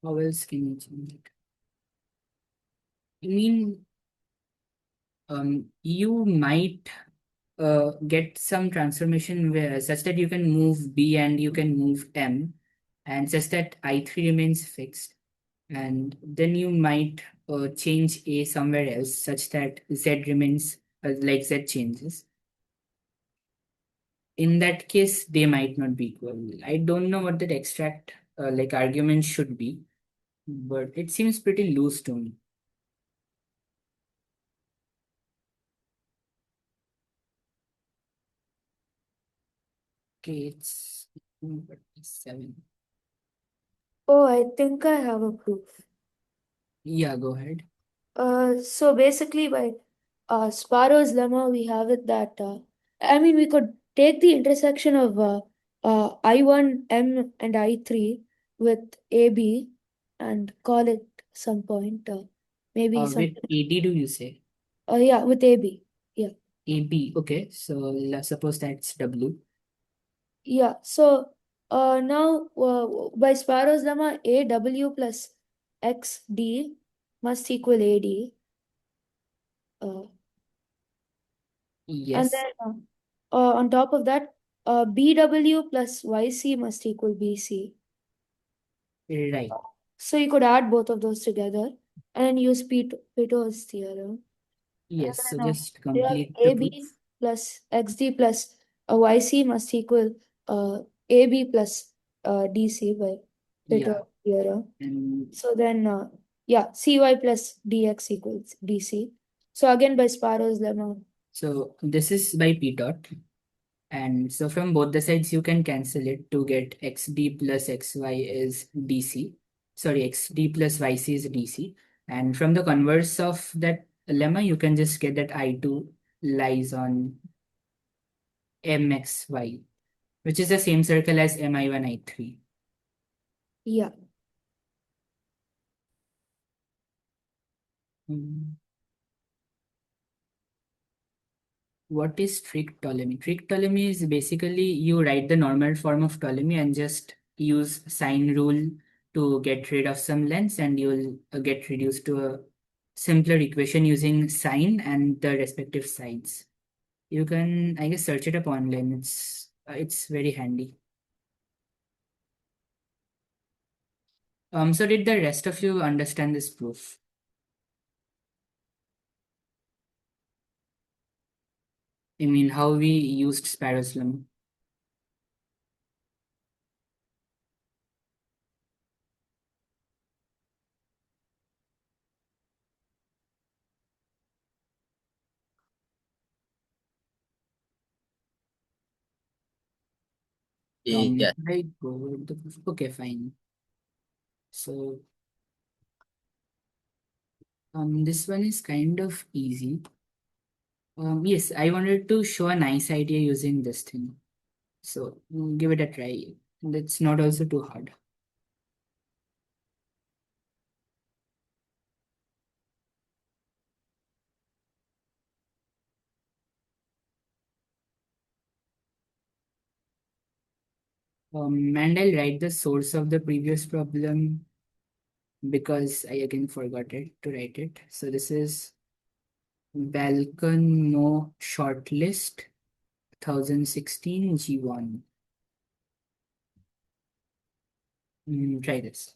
how else can you change it? I mean, you might get some transformation where such that you can move B and you can move M, and such that I3 remains fixed. And then you might change A somewhere else such that Z remains like Z changes. In that case, they might not be equal. I don't know what that extract like argument should be, but it seems pretty loose to me. Okay, it's 47. Oh, I think I have a proof. Yeah, go ahead. So basically, by Sparrow's lemma, we have it that we could take the intersection of I1, M, and I3 with AB and call it some point, maybe With something. AD, do you say? Yeah, with AB. Yeah. AB, okay. So let's suppose that's W. Yeah. So now by Sparrow's lemma, AW plus XD must equal AD. And Yes, then on top of that, BW plus YC must equal BC. right. So you could add both of those together and use Peto's theorem. And Yes, so then just you have complete the AB proof. plus XD plus YC must equal AB plus DC by Yeah. Peto's theorem. And So then, CY plus DX equals DC. So again by Sparrow's lemma. so this is by P dot. And so from both the sides, you can cancel it to get xd plus xy is dc. Sorry, xd plus yc is dc. And from the converse of that lemma, you can just get that I2 lies on mxy, which is the same circle as mi1, I3. Yeah. Hmm. What is trig Ptolemy? Trig Ptolemy is basically you write the normal form of Ptolemy and just use sine rule to get rid of some lengths, and you'll get reduced to a simpler equation using sine and the respective sides. You can, I guess, search it up online. It's very handy. So did the rest of you understand this proof? I mean, how we used Sparrow's lemma? Yeah. Should I go with the proof? Okay, fine. So this one is kind of easy. Yes, I wanted to show a nice idea using this thing. So give it a try. It's not also too hard. And I'll write the source of the previous problem because I again forgot it to write it. So this is Balkan No Shortlist 2016 G1. Try this.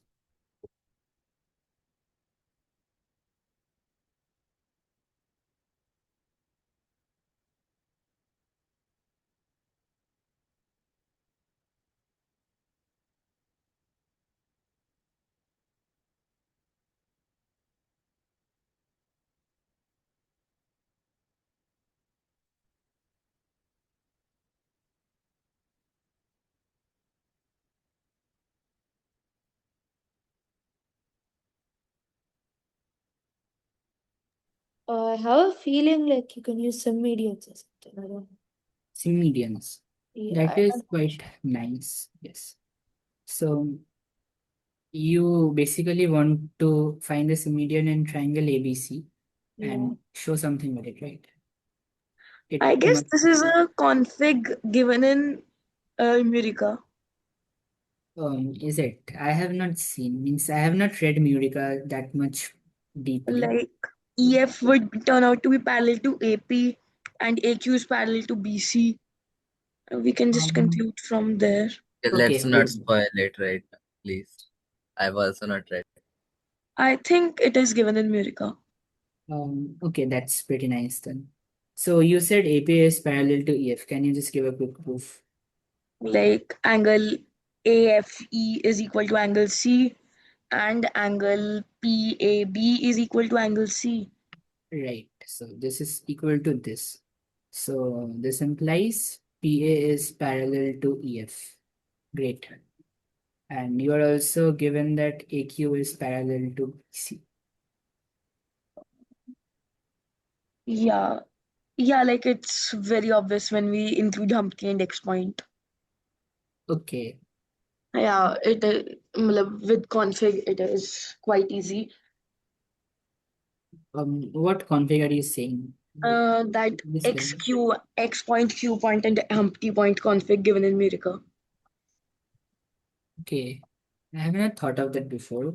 I have a feeling like you can use some medians or something. I don't know. Medians. Yeah, That is quite nice. Yes. So you basically want to find the median in triangle ABC yeah. and show something with it, right? I It guess must, this is a config given in Murica. is it? I have not seen, means I have not read Murica that much deeply. Like EF would turn out to be parallel to AP and AQ is parallel to BC. We can just Um, conclude from there. Let's okay, not spoil it right now, please. I've also not read. I think it is given in Murica. okay, that's pretty nice then. So you said AP is parallel to EF. Can you just give a quick proof? Like angle AFE is equal to angle C and angle PAB is equal to angle C. Right. So this is equal to this. So this implies PA is parallel to EF. Great. And you are also given that AQ is parallel to BC. Yeah. Yeah, like it's very obvious when we include Humpty and X point. Okay. Yeah, it is with config it is quite easy. What config are you saying? That This X one. Q X point Q point and Humpty point config given in Murica. Okay. I have not thought of that before.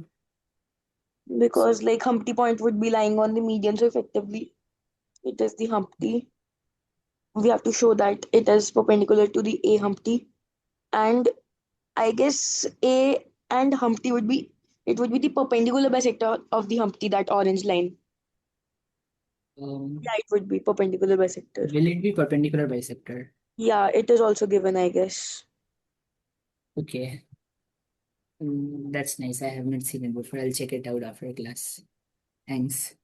Because like Humpty point would be lying on the median, so effectively it is the Humpty. We have to show that it is perpendicular to the A Humpty, and I guess A and Humpty would be it would be the perpendicular bisector of the Humpty, that orange line. Um, Yeah, it would be perpendicular bisector. will it be perpendicular bisector? Yeah, it is also given, I guess. Okay. That's nice. I have not seen it before. I'll check it out after class. Thanks.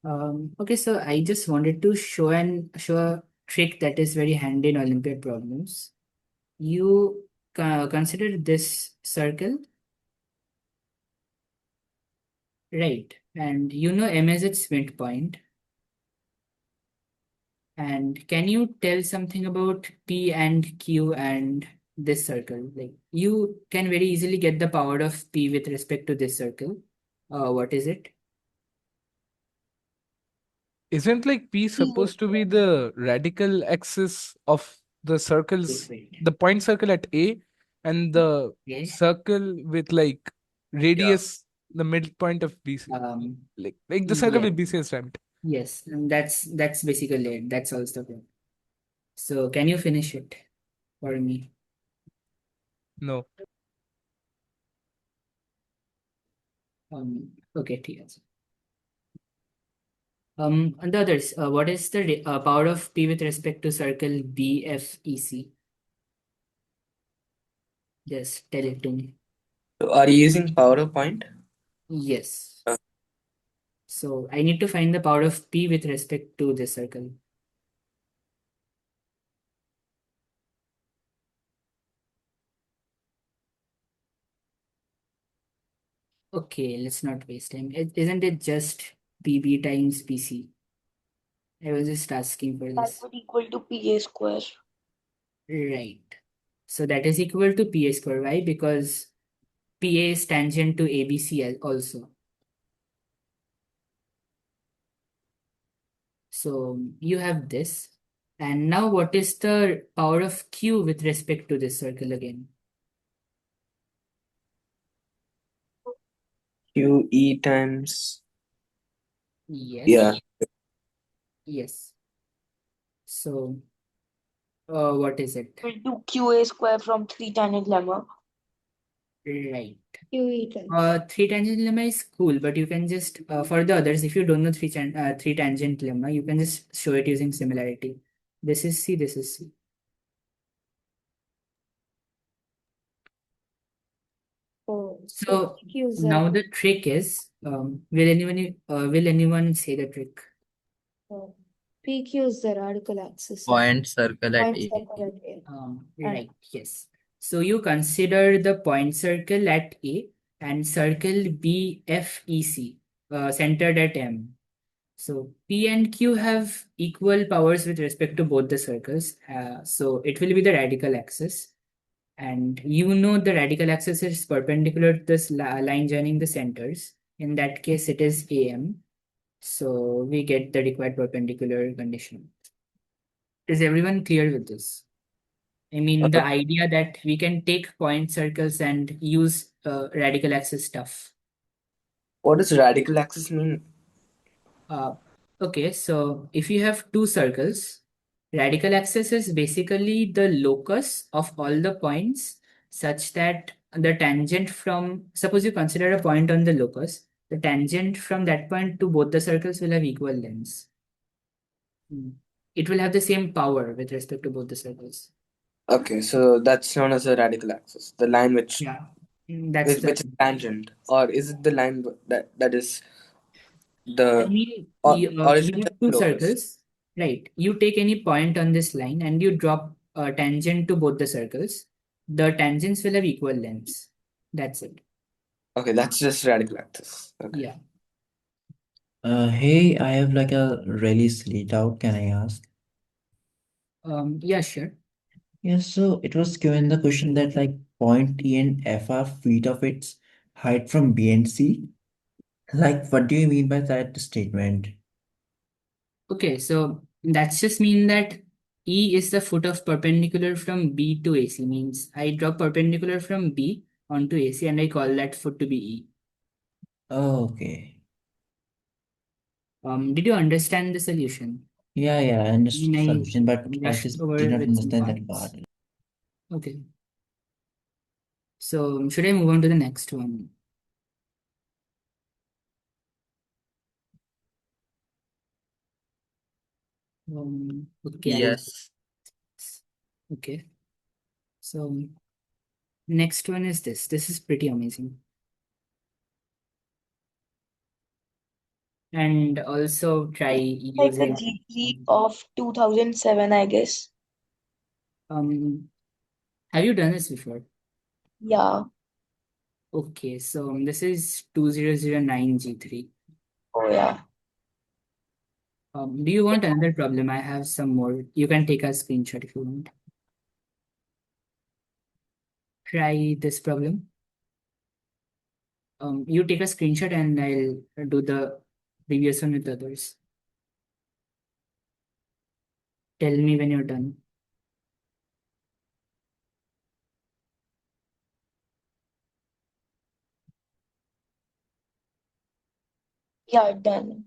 Okay, so I just wanted to show a trick that is very handy in Olympiad problems. You consider this circle, right? And you know M is its midpoint. And can you tell something about P and Q and this circle? Like you can very easily get the power of P with respect to this circle. What is it? Isn't like P supposed to be the radical axis of the Wait, circles, wait. the point circle at A, and the Okay. circle with like Yeah. radius, the midpoint of BC, Um, like the circle yeah. with BC as diameter. Yes, and that's basically it. That's all the problem. So can you finish it for me? No. Okay, TS. And the others, what is the power of P with respect to circle BFEC? Just tell it to me. So are you using PowerPoint? Yes. So I need to find the power of P with respect to this circle. Okay, let's not waste time. Isn't it just PB times PC? I was just asking for That this. would equal to PA square. Right. So that is equal to PA square. Why? Because PA is tangent to ABC also. So you have this. And now what is the power of Q with respect to this circle again? QE times. Yes. Yeah. Yes. So What is it? Into QA square from 3 tangent lemma. Right. QE times. 3 tangent lemma is cool, but you can just, for the others, if you don't know 3 tangent lemma, you can just show it using similarity. This is C, this is C. Oh, So use now that. the trick is, will anyone say the trick? PQ is the radical axis. Point circle at Point A. circle at A. Right, yes. So you consider the point circle at A and circle BFEC, centered at M. So P and Q have equal powers with respect to both the circles. So it will be the radical axis. And you know the radical axis is perpendicular to this line joining the centers. In that case, it is AM. So we get the required perpendicular condition. Is everyone clear with this? I mean, Uh, the idea that we can take point circles and use radical axis stuff. what does radical axis mean? Uh, okay, so if you have two circles, radical axis is basically the locus of all the points such that the tangent from, suppose you consider a point on the locus, the tangent from that point to both the circles will have equal lengths. It will have the same power with respect to both the circles. Okay, so that's known as a radical axis, the line which Yeah, that's the which is thing. tangent, or is it the line that is I the mean, or is you it just have two the locus? circles, right? You take any point on this line and you drop a tangent to both the circles. The tangents will have equal lengths. That's it. Okay, that's just radical axis. Okay. Yeah. Hey, I have like a really silly doubt. Can I ask? Yeah, sure. Yes, so it was given the question that like point E and F are feet of its height from B and C. Like, what do you mean by that statement? Okay, so that's just mean that E is the foot of perpendicular from B to AC. Means I drop perpendicular from B onto AC and I call that foot to be E. Oh, okay. Did you understand the solution? Yeah, I understood the I solution, but I rushed just did over not with some understand that part. points. Okay. So should I move on to the next one? Okay, Yes. okay. So next one is this. This is pretty amazing. And also try Like the using G3 of 2007, I guess. um have you done this before? Yeah. Okay, so this is 2009 G3. Oh, yeah. Do you want another problem? I have some more. You can take a screenshot if you want. Try this problem. You take a screenshot and I'll do the previous one with others. Tell me when you're done. Yeah, done.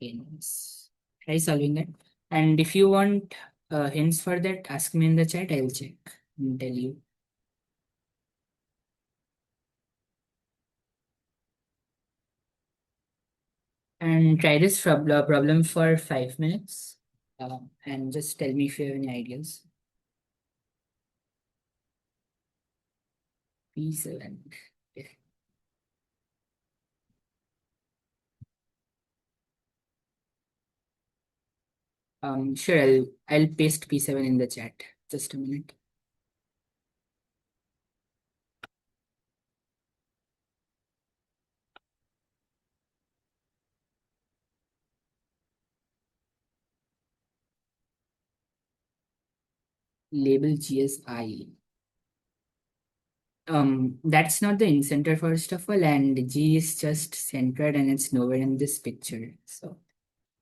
Okay, nice. Try solving that. And if you want hints for that, ask me in the chat. I'll check and tell you. And try this problem for 5 minutes. And just tell me if you have any ideas. P7. Okay. Sure, I'll paste P7 in the chat. Just a minute. Label G as I. That's not the incenter first of all, and G is just centered and it's nowhere in this picture. So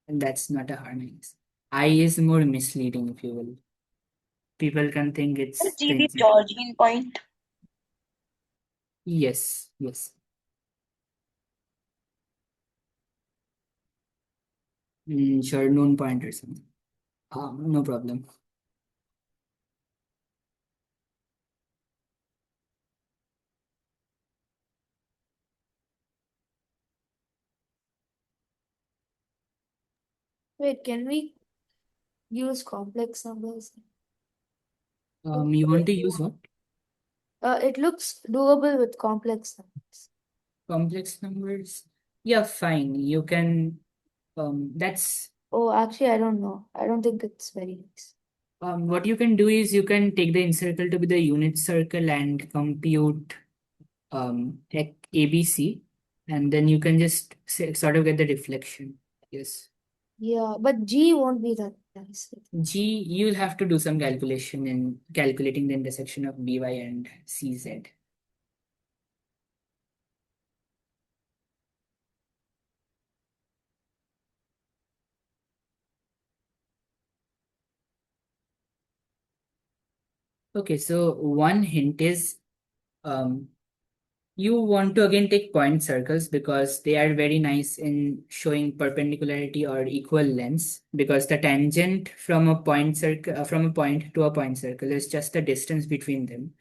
that's not a harmonics. I is more misleading, if you will. People can think The it's the GB incenter. Georgian point. Yes, yes. Sure, known point or something. No problem. Wait, can we use complex numbers? You want to use what? It looks doable with complex numbers. Complex numbers? Yeah, fine. You can, that's, Oh, actually, I don't know. I don't think it's very nice. what you can do is you can take the incircle to be the unit circle and compute ABC, and then you can just sort of get the deflection. Yes. Yeah, but G won't be that nice. G, you'll have to do some calculation in calculating the intersection of BY and CZ. Okay, so one hint is um, you want to again take point circles because they are very nice in showing perpendicularity or equal lengths, because the tangent from a point circle from a point to a point circle is just the distance between them.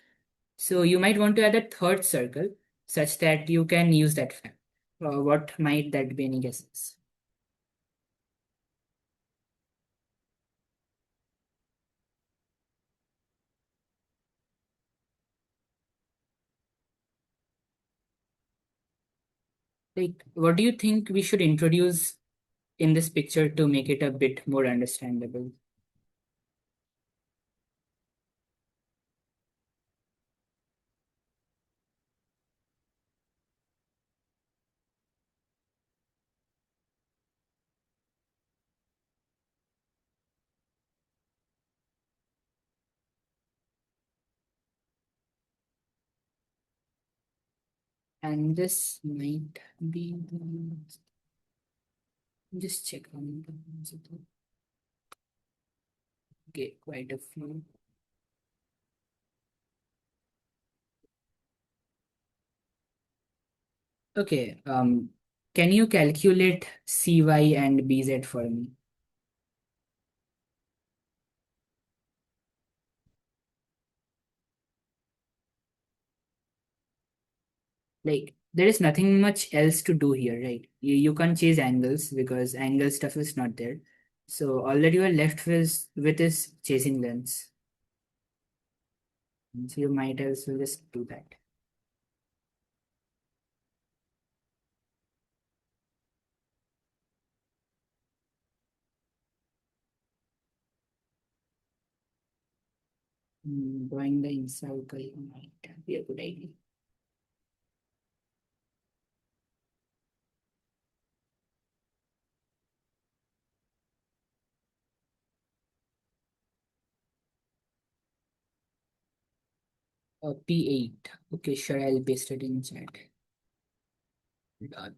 So you might want to add a third circle such that you can use that fact. What might that be? Any guesses? Like, what do you think we should introduce in this picture to make it a bit more understandable? And this might be just check on the okay, quite a few. Okay, can you calculate CY and BZ for me? Like, there is nothing much else to do here, right? You can't chase angles because angle stuff is not there. So all that you are left with is chasing lengths. So you might as well just do that. Drawing the in-circle might be a good idea. P8. Okay, sure, I'll paste it in chat. Done.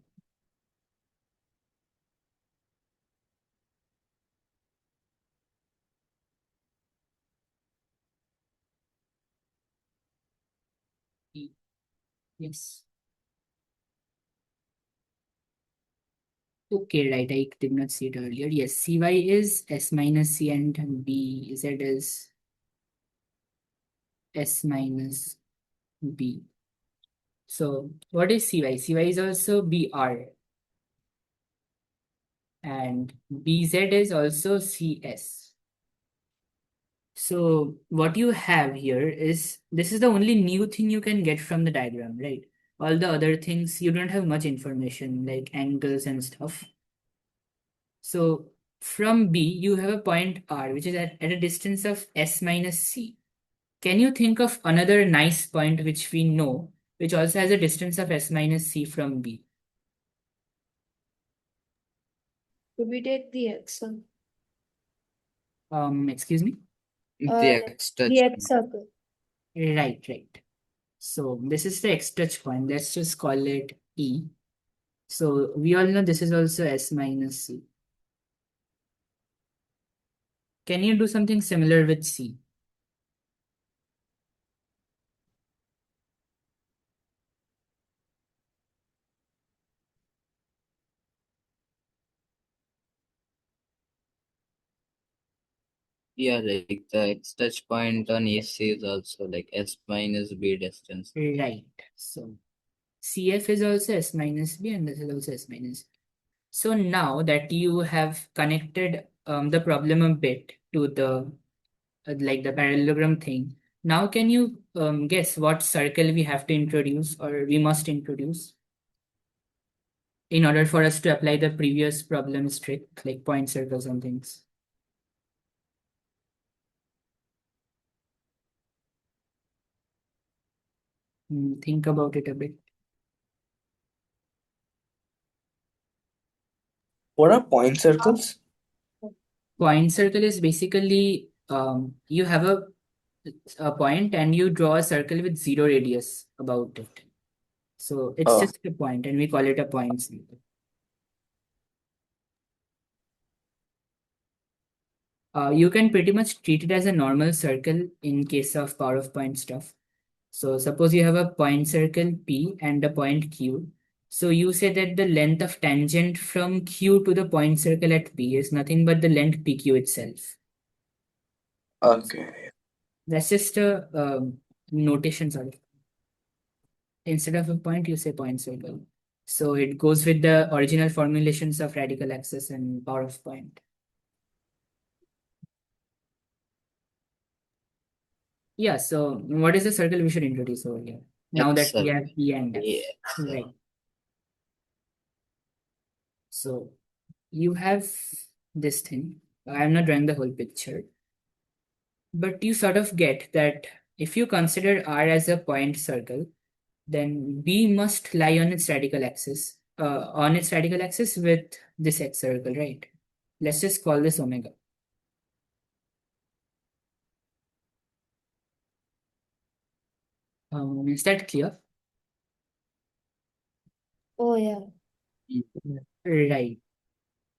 Yes. Okay, right. I did not see it earlier. Yes, CY is S minus C and BZ is S minus B. So what is CY? CY is also BR and BZ is also CS. So what you have here is, this is the only new thing you can get from the diagram, right? All the other things, you don't have much information like angles and stuff. So from B, you have a point R, which is at a distance of S minus C. Can you think of another nice point which we know, which also has a distance of S minus C from B? Could we take the X? Excuse me? The The X touch. X circle. Right, right. So this is the X touch point. Let's just call it E. So we all know this is also S minus C. Can you do something similar with C? Yeah, like the X touch point on AC is also like S minus B distance. Right. So CF is also S minus B and this is also S minus B. So now that you have connected the problem a bit to the like the parallelogram thing, now can you guess what circle we have to introduce or we must introduce in order for us to apply the previous problem's trick, like point circles and things? Think about it a bit. What are point circles? Point circle is basically you have a point and you draw a circle with zero radius about it. So it's Oh, just a point and we call it a point circle. You can pretty much treat it as a normal circle in case of power of point stuff. So suppose you have a point circle P and a point Q. So you say that the length of tangent from Q to the point circle at P is nothing but the length PQ itself. okay. That's just a notation sort of. Instead of a point, you say point circle. So it goes with the original formulations of radical axis and power of point. Yeah, so what is the circle we should introduce over here? Now X that we circle. have P and F. AX. Right. So you have this thing. I'm not drawing the whole picture, but you sort of get that if you consider R as a point circle, then B must lie on its radical axis with this X circle, right? Let's just call this omega. Is that clear? Oh, yeah. Right.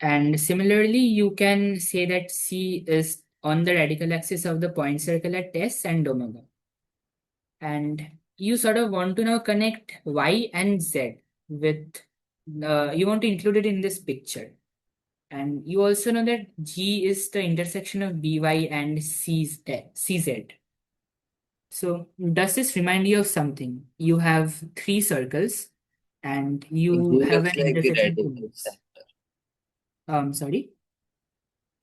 And similarly, you can say that C is on the radical axis of the point circle at S and omega. And you sort of want to now connect Y and Z with, you want to include it in this picture. And you also know that G is the intersection of BY and CZ. So does this remind you of something? You have three circles and you G have looks an like the intersection of radical points. center. Sorry?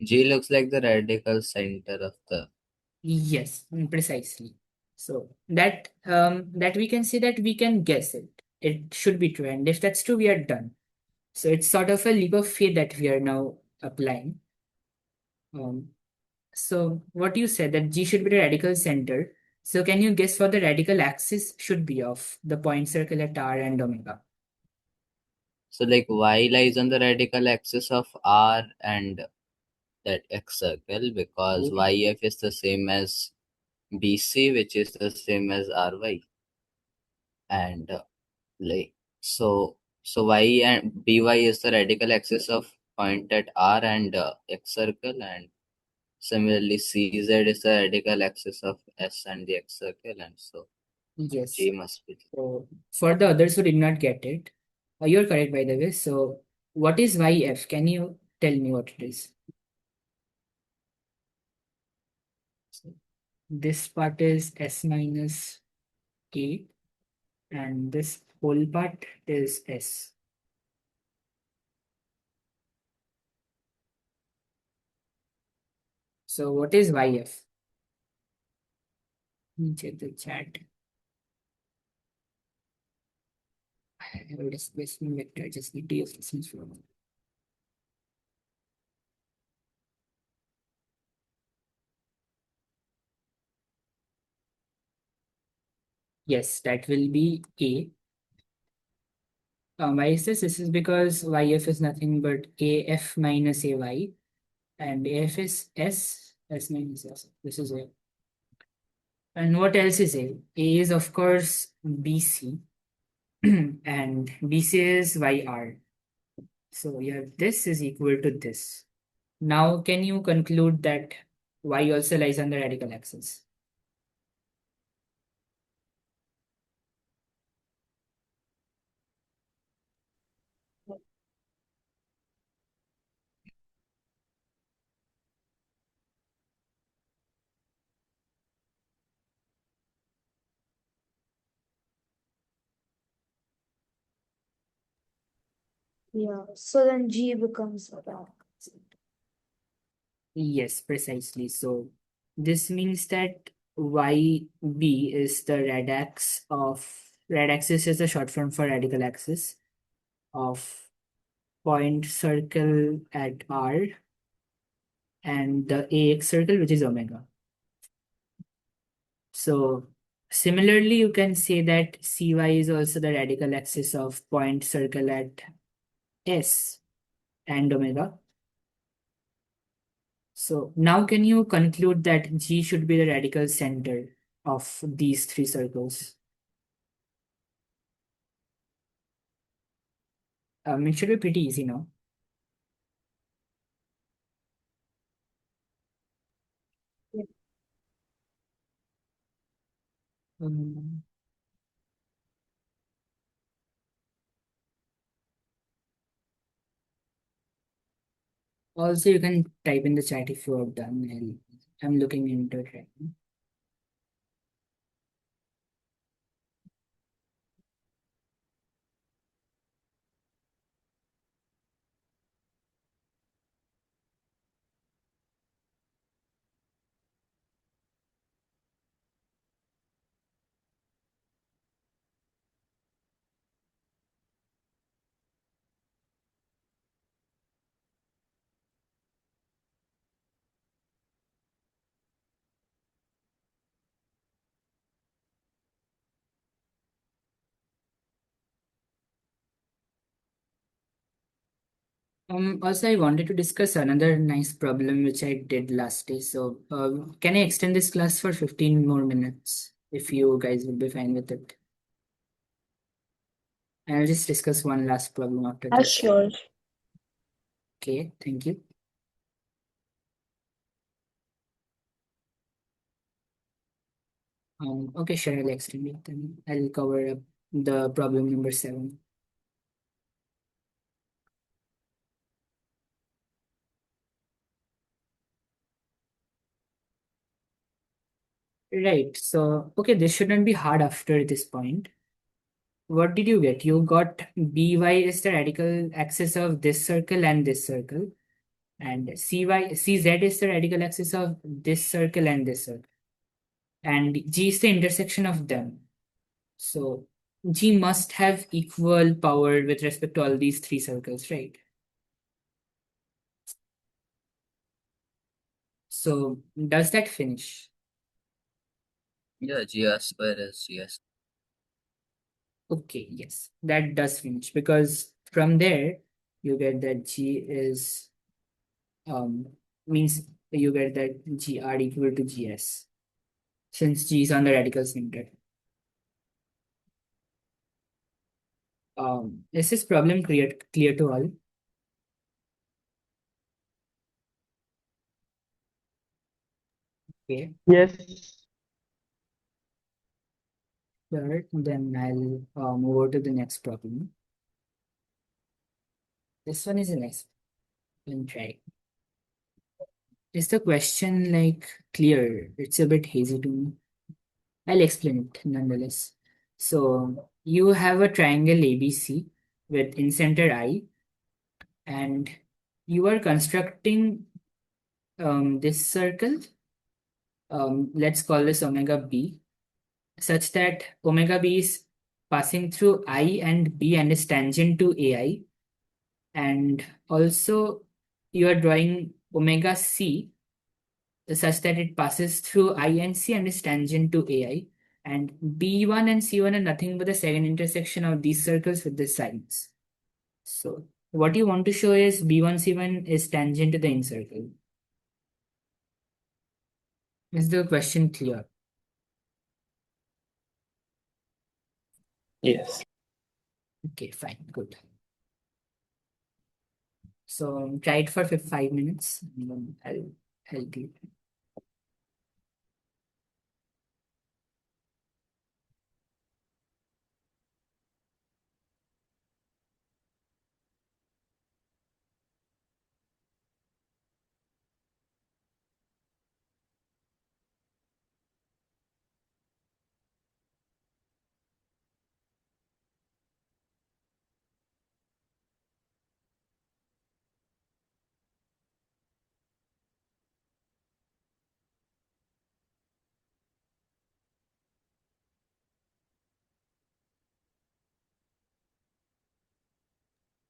G looks like the radical center of the. Yes, precisely. So that we can say that we can guess it. It should be true. And if that's true, we are done. So it's sort of a leap of faith that we are now applying. Um, so what you said that G should be the radical center. So can you guess what the radical axis should be of the point circle at R and omega? So like Y lies on the radical axis of R and that X circle because YF is the same as BC, which is the same as RY. And like so Y and BY is the radical axis of point at R and X circle, and similarly CZ is the radical axis of S and the X circle, and so Yes. G must be. So for the others who did not get it, you're correct by the way. So what is YF? Can you tell me what it is? So this part is S minus K and this whole part is S. So what is YF? Let me check the chat. I have a displacement vector. I just need to use distance from. Yes, that will be A. Why is this? This is because YF is nothing but AF minus AY, and AF is S minus S. This is A. And what else is A? A is, of course, BC, and BC is YR. So you have this is equal to this. Now, can you conclude that Y also lies on the radical axis? Yeah. So then G becomes a dark. Yes, precisely. So this means that YB is the rad axis is the short form for radical axis of point circle at R and the AX circle, which is omega. So similarly, you can say that CY is also the radical axis of point circle at S and omega. So now can you conclude that G should be the radical center of these three circles? It should be pretty easy now. Yeah. Um, Also, you can type in the chat if you are done. I'm looking into it right now. Also, I wanted to discuss another nice problem which I did last day. So, can I extend this class for 15 more minutes if you guys will be fine with it? And I'll just discuss one last problem after this. Sure. Okay, thank you. Okay, sure, I'll extend it then. I'll cover up the problem number 7. Right, so, okay, this shouldn't be hard after this point. What did you get? You got BY is the radical axis of this circle and this circle. And CZ is the radical axis of this circle and this circle. And G is the intersection of them. So G must have equal power with respect to all these three circles, right? So does that finish? Yeah, GR square is GS. Okay, yes, that does finish because from there you get that G is um means you get that GR equal to GS since G is on the radical center. Is this problem clear to all? Okay. Yes. Sure, then I'll move over to the next problem. This one is a nice one. Try. Is the question like clear? It's a bit hazy to me. I'll explain it nonetheless. So you have a triangle ABC with in center I, and you are constructing this circle. Let's call this omega B, such that omega B is passing through I and B and is tangent to AI. And also you are drawing omega c such that it passes through I and C and is tangent to AI. And B1 and C1 are nothing but the second intersection of these circles with the sides. So what you want to show is B1 C1 is tangent to the incircle. Is the question clear? Yes. Okay, fine, good. So try it for 5 minutes and then I'll help you.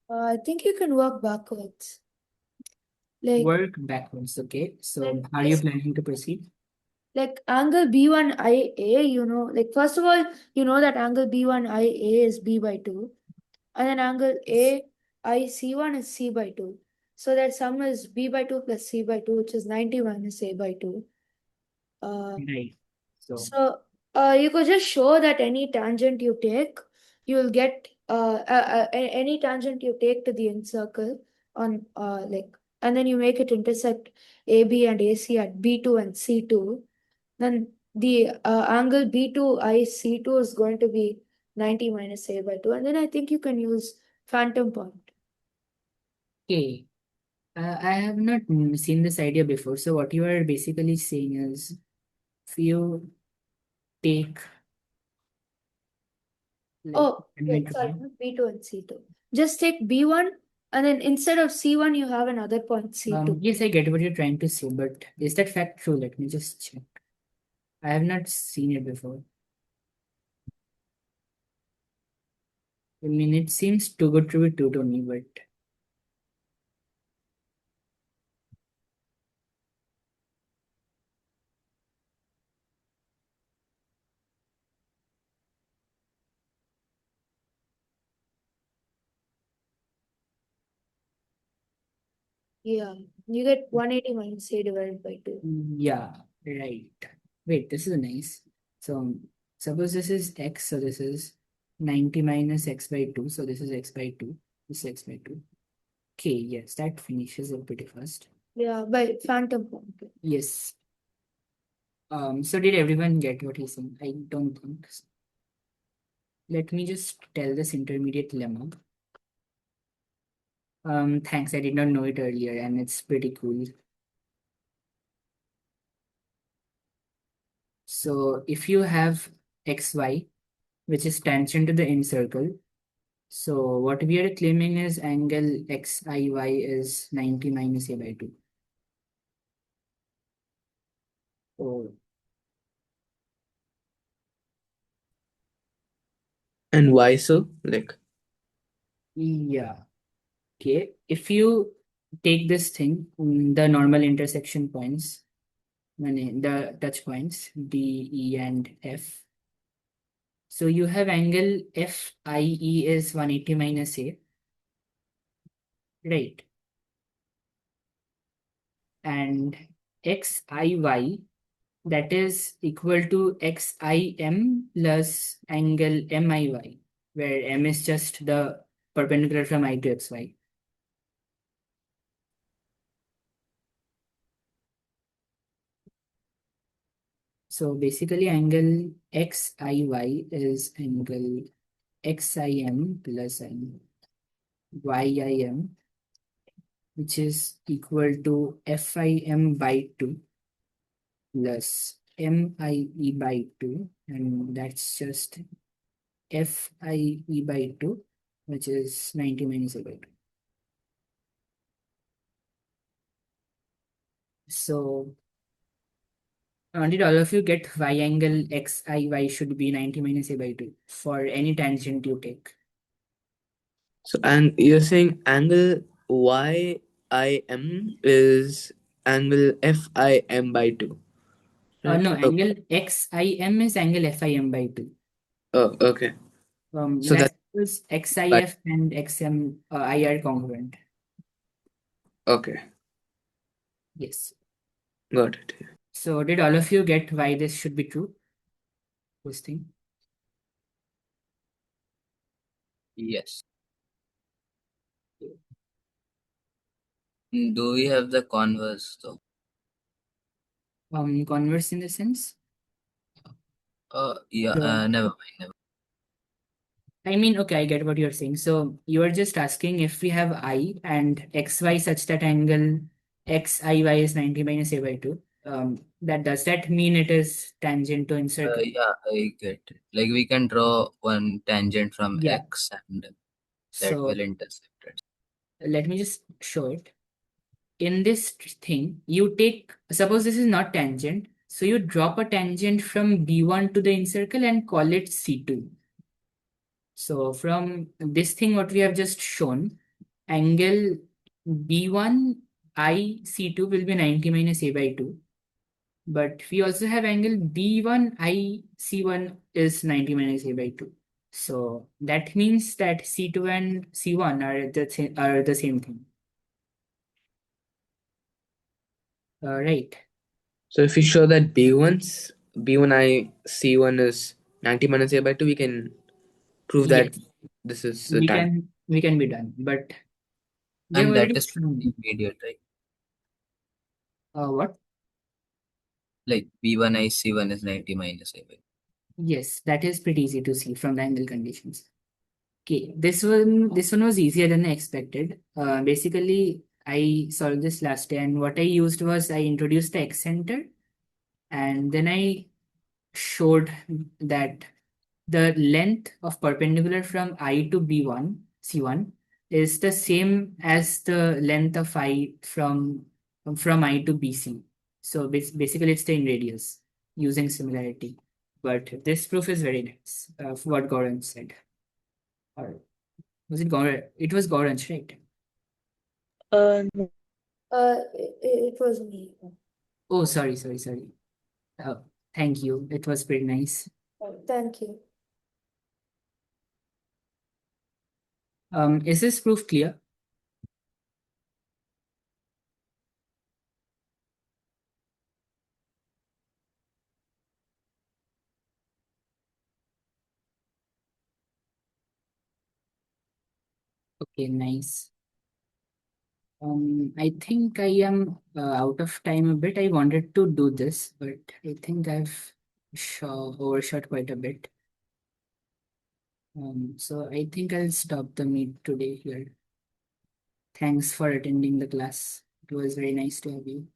I think you can work backwards. Like, Work backwards. Okay. So like how are you planning to proceed? like angle B1IA, like first of all, you know that angle B1IA is B by 2, and then angle AIC1 is C by 2. So that sum is B by 2 plus C by 2, which is 90 minus A by 2. Right. So So you could just show that any tangent you take, you will get any tangent you take to the incircle on and then you make it intersect AB and AC at B2 and C2. Then the angle B2IC2 is going to be 90 minus A by 2, and then I think you can use phantom point. okay. I have not seen this idea before. So what you are basically saying is, if you take like Oh, wait, sorry, diameter. not B2 and C2. Just take B1, and then instead of C1, you have another point C2. Yes, I get what you're trying to say, but is that fact true? Let me just check. I have not seen it before. I mean, it seems too good to be true to me, but Yeah, you get 180 minus A divided by 2. yeah, right. Wait, this is nice. So suppose this is x, so this is 90 minus x by 2, so this is x by 2, this is x by 2. Okay, yes, that finishes it pretty fast. Yeah, by phantom point. Yes. So did everyone get what he's saying? I don't think so. Let me just tell this intermediate lemma. Thanks, I did not know it earlier, and it's pretty cool. So if you have xy, which is tangent to the incircle, so what we are claiming is angle xiy is 90 minus a by 2. Oh, And why so? Like, yeah. Okay. If you take this thing, the normal intersection points, the touch points, D, E, and F. So you have angle FIE is 180 minus A, right? And XIY, that is equal to XIM plus angle MIY, where M is just the perpendicular from I to XY. So basically angle XIY is angle XIM plus YIM, which is equal to FIM by 2 plus MIE by 2, and that's just FIE by 2, which is 90 minus A by 2. So, did all of you get y angle XIY should be 90 minus A by 2 for any tangent you take? so, and you're saying angle YIM is angle FIM by 2, right? No, Okay. angle XIM is angle FIM by 2. Oh, okay. So That's that's because by, XIF and XM I are congruent. okay. Yes. Got it. So, did all of you get why this should be true? This thing? Yes. Do we have the converse though? Converse in the sense? Yeah, The never mind. Never. I mean, okay, I get what you're saying. So you are just asking if we have I and xy such that angle xiy is 90 minus a by 2. That does that mean it is tangent to encircle? Yeah, I get it. Like we can draw one tangent from Yeah. X and that So will intercept it. let me just show it. In this thing, you take, suppose this is not tangent. So you drop a tangent from B1 to the encircle and call it C2. So from this thing, what we have just shown, angle B1IC2 will be 90 minus A by 2. But we also have angle B1IC1 is 90 minus A by 2. So that means that C2 and C1 are the same thing. Right. So if we show that B1I C1 is 90 minus A by 2, we can prove that Yes, this is the time. we can be done. But we have And that already is shown. immediate, right? What? Like B1 C1 is 90 minus A by 2. Yes, that is pretty easy to see from the angle conditions. Okay, this one was easier than I expected. Basically, I solved this last day, and what I used was I introduced the X center, and then I showed that the length of perpendicular from I to B1 C1 is the same as the length of I from I to BC. So basically, it's the in radius using similarity. But this proof is very nice. What Goran said. Or was it Goran? It was Goran's, right? No. It was me. Oh, sorry. Oh, thank you. It was pretty nice. Thank you. Is this proof clear? Okay, nice. I think I am out of time a bit. I wanted to do this, but I think I've overshot quite a bit. So I think I'll stop the meet today here. Thanks for attending the class. It was very nice to have you.